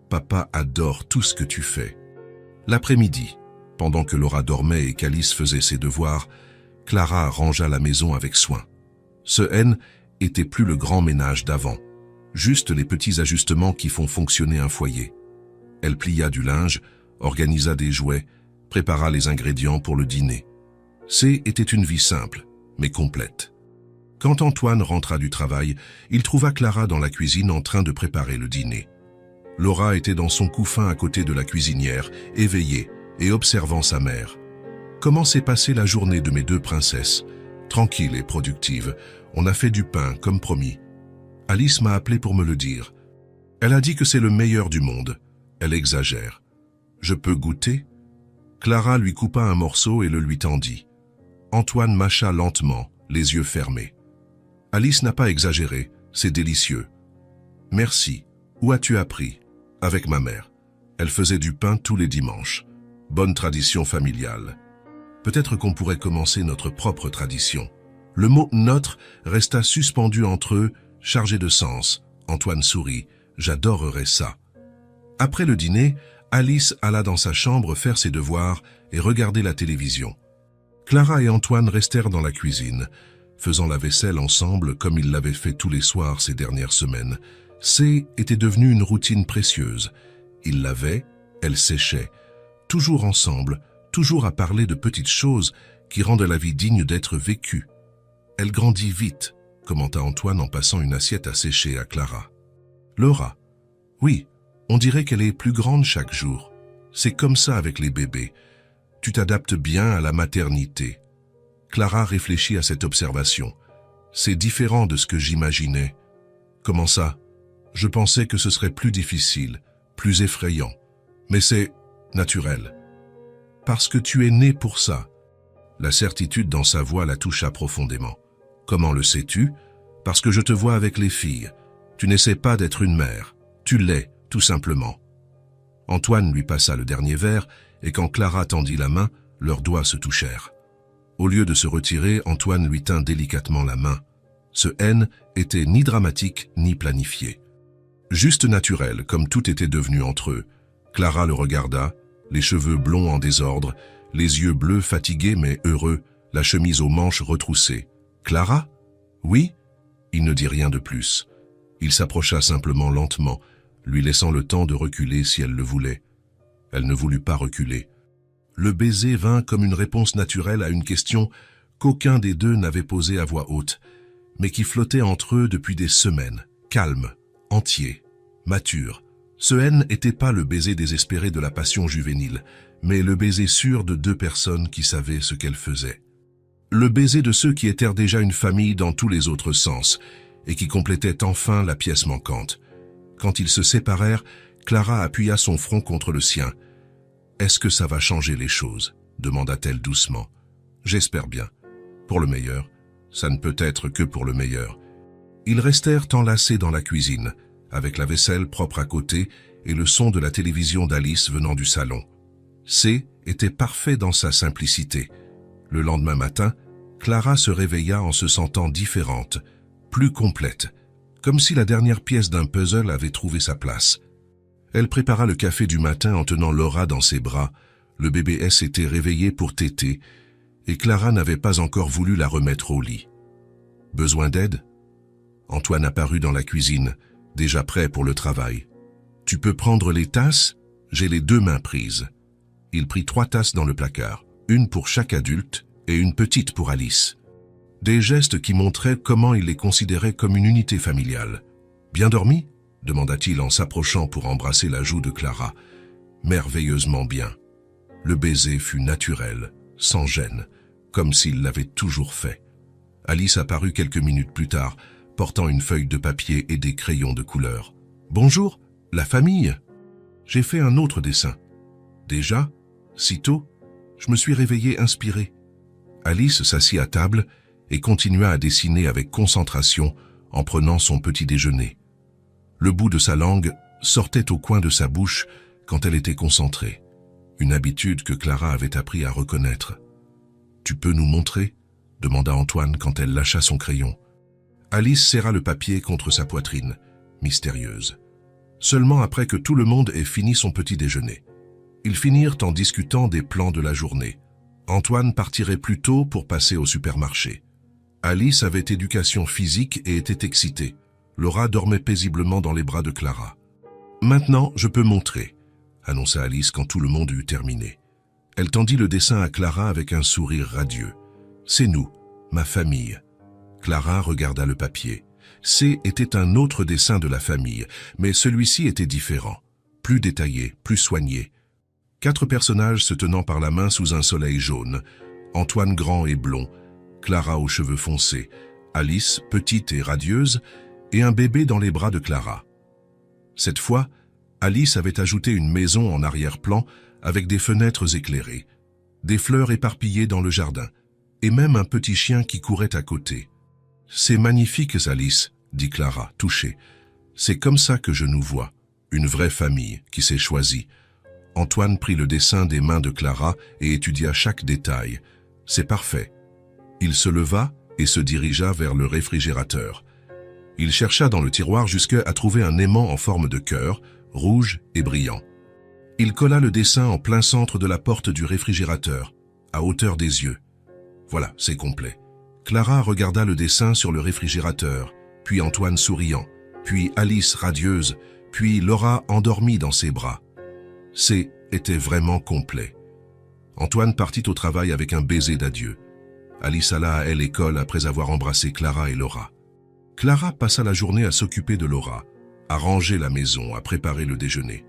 Papa adore tout ce que tu fais. » L'après-midi, pendant que Laura dormait et qu'Alice faisait ses devoirs, Clara rangea la maison avec soin. Ce N était plus le grand ménage d'avant, juste les petits ajustements qui font fonctionner un foyer. Elle plia du linge, organisa des jouets, prépara les ingrédients pour le dîner. C était une vie simple, mais complète. Quand Antoine rentra du travail, il trouva Clara dans la cuisine en train de préparer le dîner. Laura était dans son couffin à côté de la cuisinière, éveillée et observant sa mère. « Comment s'est passée la journée de mes 2 princesses ? Tranquille et productive. On a fait du pain, comme promis. Alice m'a appelé pour me le dire. Elle a dit que c'est le meilleur du monde. Elle exagère. Je peux goûter ?» Clara lui coupa un morceau et le lui tendit. Antoine mâcha lentement, les yeux fermés. « Alice n'a pas exagéré, c'est délicieux. »« Merci. Où as-tu appris ?»« Avec ma mère. Elle faisait du pain tous les dimanches. Bonne tradition familiale. Peut-être qu'on pourrait commencer notre propre tradition. » Le mot « notre » resta suspendu entre eux, chargé de sens. Antoine sourit. « J'adorerais ça. » Après le dîner, Alice alla dans sa chambre faire ses devoirs et regarder la télévision. Clara et Antoine restèrent dans la cuisine, faisant la vaisselle ensemble comme ils l'avaient fait tous les soirs ces dernières semaines. C était devenu une routine précieuse. Ils lavaient, Elles séchaient, toujours ensemble, toujours à parler de petites choses qui rendent la vie digne d'être vécue. Elle grandit vite, commenta Antoine en passant une assiette à sécher à Clara. Laura, oui, on dirait qu'elle est plus grande chaque jour. C'est comme ça avec les bébés. Tu t'adaptes bien à la maternité. Clara réfléchit à cette observation. C'est différent de ce que j'imaginais. Comment ça? Je pensais que ce serait plus difficile, plus effrayant. Mais c'est naturel. Parce que tu es né pour ça. La certitude dans sa voix la toucha profondément. Comment le sais-tu? Parce que je te vois avec les filles. Tu n'essaies pas d'être une mère. Tu l'es, tout simplement. Antoine lui passa le dernier verre, et quand Clara tendit la main, leurs doigts se touchèrent. Au lieu de se retirer, Antoine lui tint délicatement la main. Ce N était ni dramatique ni planifié. Juste naturel, comme tout était devenu entre eux. Clara le regarda, les cheveux blonds en désordre, les yeux bleus fatigués mais heureux, la chemise aux manches retroussées. « Clara? Oui ?» Il ne dit rien de plus. Il s'approcha simplement lentement, lui laissant le temps de reculer si elle le voulait. Elle ne voulut pas reculer. Le baiser vint comme une réponse naturelle à une question qu'aucun des deux n'avait posée à voix haute, mais qui flottait entre eux depuis des semaines, calme, entier, mature. Ce N n'était pas le baiser désespéré de la passion juvénile, mais le baiser sûr de deux personnes qui savaient ce qu'elles faisaient. Le baiser de ceux qui étaient déjà une famille dans tous les autres sens, et qui complétaient enfin la pièce manquante. Quand ils se séparèrent, Clara appuya son front contre le sien. « Est-ce que ça va changer les choses ?» demanda-t-elle doucement. « J'espère bien. Pour le meilleur. Ça ne peut être que pour le meilleur. » Ils restèrent enlacés dans la cuisine, avec la vaisselle propre à côté et le son de la télévision d'Alice venant du salon. C était parfait dans sa simplicité. Le lendemain matin, Clara se réveilla en se sentant différente, plus complète, comme si la dernière pièce d'un puzzle avait trouvé sa place. Elle prépara le café du matin en tenant Laura dans ses bras. Le bébé S était réveillé pour téter, et Clara n'avait pas encore voulu la remettre au lit. « Besoin d'aide ?» Antoine apparut dans la cuisine, déjà prêt pour le travail. « Tu peux prendre les tasses? J'ai les 2 mains prises. » Il prit 3 tasses dans le placard, une pour chaque adulte et une petite pour Alice. Des gestes qui montraient comment il les considérait comme une unité familiale. « Bien dormi ?» demanda-t-il en s'approchant pour embrasser la joue de Clara. « Merveilleusement bien. » Le baiser fut naturel, sans gêne, comme s'il l'avait toujours fait. Alice apparut quelques minutes plus tard, portant une feuille de papier et des crayons de couleur. « Bonjour, la famille. J'ai fait un autre dessin. » Déjà, si tôt, je me suis réveillée inspirée. Alice s'assit à table et continua à dessiner avec concentration en prenant son petit déjeuner. Le bout de sa langue sortait au coin de sa bouche quand elle était concentrée, une habitude que Clara avait appris à reconnaître. « Tu peux nous montrer ?» demanda Antoine quand elle lâcha son crayon. Alice serra le papier contre sa poitrine, mystérieuse. Seulement après que tout le monde ait fini son petit déjeuner. Ils finirent en discutant des plans de la journée. Antoine partirait plus tôt pour passer au supermarché. Alice avait éducation physique et était excitée. Laura dormait paisiblement dans les bras de Clara. « Maintenant, je peux montrer », annonça Alice quand tout le monde eut terminé. Elle tendit le dessin à Clara avec un sourire radieux. « C'est nous, ma famille. » Clara regarda le papier. C était un autre dessin de la famille, mais celui-ci était différent, plus détaillé, plus soigné. 4 personnages se tenant par la main sous un soleil jaune. Antoine grand et blond, Clara aux cheveux foncés, Alice petite et radieuse, et un bébé dans les bras de Clara. Cette fois, Alice avait ajouté une maison en arrière-plan avec des fenêtres éclairées, des fleurs éparpillées dans le jardin, et même un petit chien qui courait à côté. « C'est magnifique, Alice, » dit Clara, touchée. « C'est comme ça que je nous vois, une vraie famille qui s'est choisie. » Antoine prit le dessin des mains de Clara et étudia chaque détail. « C'est parfait. » Il se leva et se dirigea vers le réfrigérateur. Il chercha dans le tiroir jusqu'à trouver un aimant en forme de cœur, rouge et brillant. Il colla le dessin en plein centre de la porte du réfrigérateur, à hauteur des yeux. Voilà, c'est complet. Clara regarda le dessin sur le réfrigérateur, puis Antoine souriant, puis Alice radieuse, puis Laura endormie dans ses bras. « C était vraiment complet. Antoine partit au travail avec un baiser d'adieu. Alice alla à l'école après avoir embrassé Clara et Laura. Clara passa la journée à s'occuper de Laura, à ranger la maison, à préparer le déjeuner.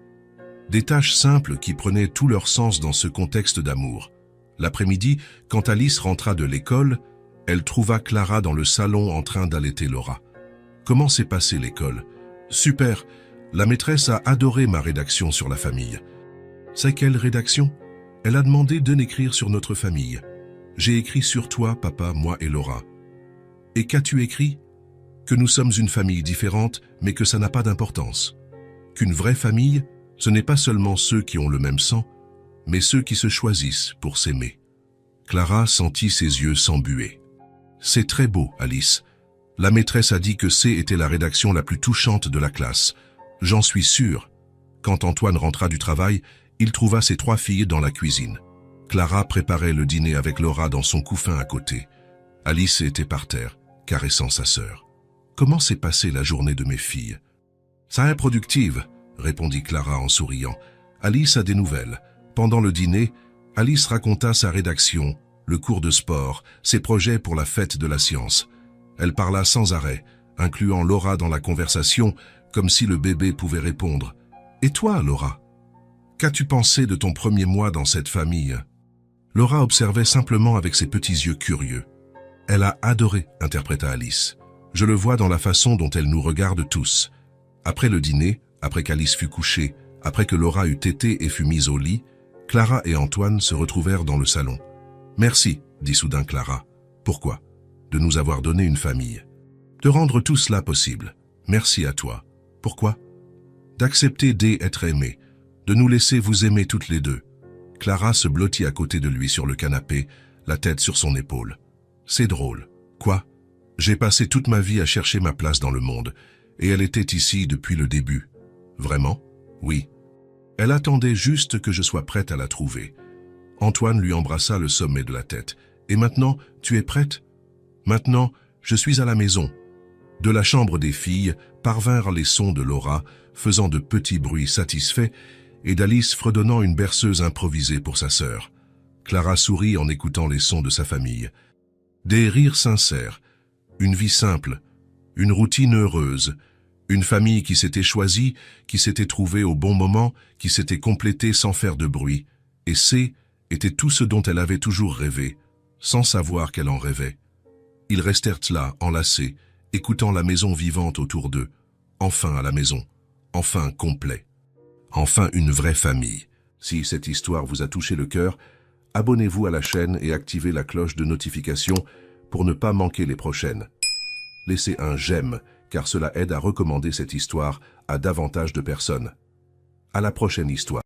Des tâches simples qui prenaient tout leur sens dans ce contexte d'amour. L'après-midi, quand Alice rentra de l'école, elle trouva Clara dans le salon en train d'allaiter Laura. « Comment s'est passée l'école ?»« Super, la maîtresse a adoré ma rédaction sur la famille. »« C'est quelle rédaction ?» ?»« Elle a demandé de n'écrire sur notre famille. J'ai écrit sur toi, papa, moi et Laura. »« Et qu'as-tu écrit ?»« Que nous sommes une famille différente, mais que ça n'a pas d'importance. Qu'une vraie famille, ce n'est pas seulement ceux qui ont le même sang, mais ceux qui se choisissent pour s'aimer. » Clara sentit ses yeux s'embuer. « C'est très beau, Alice. La maîtresse a dit que C était la rédaction la plus touchante de la classe. J'en suis sûr. » Quand Antoine rentra du travail, il trouva ses 3 filles dans la cuisine. Clara préparait le dîner avec Laura dans son couffin à côté. Alice était par terre, caressant sa sœur. « Comment s'est passée la journée de mes filles ?»« Ça est productive, » répondit Clara en souriant. « Alice a des nouvelles. » Pendant le dîner, Alice raconta sa rédaction, le cours de sport, ses projets pour la fête de la science. Elle parla sans arrêt, incluant Laura dans la conversation, comme si le bébé pouvait répondre. « Et toi, Laura ? Qu'as-tu pensé de ton premier mois dans cette famille ?» Laura observait simplement avec ses petits yeux curieux. « Elle a adoré, » interpréta Alice. « Je le vois dans la façon dont elle nous regarde tous. » Après le dîner, après qu'Alice fut couchée, après que Laura eut tété et fut mise au lit, Clara et Antoine se retrouvèrent dans le salon. « Merci, » dit soudain Clara. « Pourquoi ? De nous avoir donné une famille. De rendre tout cela possible. Merci à toi. Pourquoi ? D'accepter d'être aimé. De nous laisser vous aimer toutes les deux. » Clara se blottit à côté de lui sur le canapé, la tête sur son épaule. « C'est drôle. Quoi ? J'ai passé toute ma vie à chercher ma place dans le monde, et elle était ici depuis le début. Vraiment ? Oui. Elle attendait juste que je sois prête à la trouver. » Antoine lui embrassa le sommet de la tête. « Et maintenant, tu es prête ? Maintenant, je suis à la maison. » De la chambre des filles parvinrent les sons de Laura, faisant de petits bruits satisfaits, et d'Alice fredonnant une berceuse improvisée pour sa sœur. Clara sourit en écoutant les sons de sa famille. Des rires sincères, une vie simple, une routine heureuse, une famille qui s'était choisie, qui s'était trouvée au bon moment, qui s'était complétée sans faire de bruit, et C était tout ce dont elle avait toujours rêvé, sans savoir qu'elle en rêvait. Ils restèrent là, enlacés, écoutant la maison vivante autour d'eux, enfin à la maison, enfin complet. Enfin une vraie famille. Si cette histoire vous a touché le cœur, abonnez-vous à la chaîne et activez la cloche de notification pour ne pas manquer les prochaines. Laissez un j'aime, car cela aide à recommander cette histoire à davantage de personnes. À la prochaine histoire.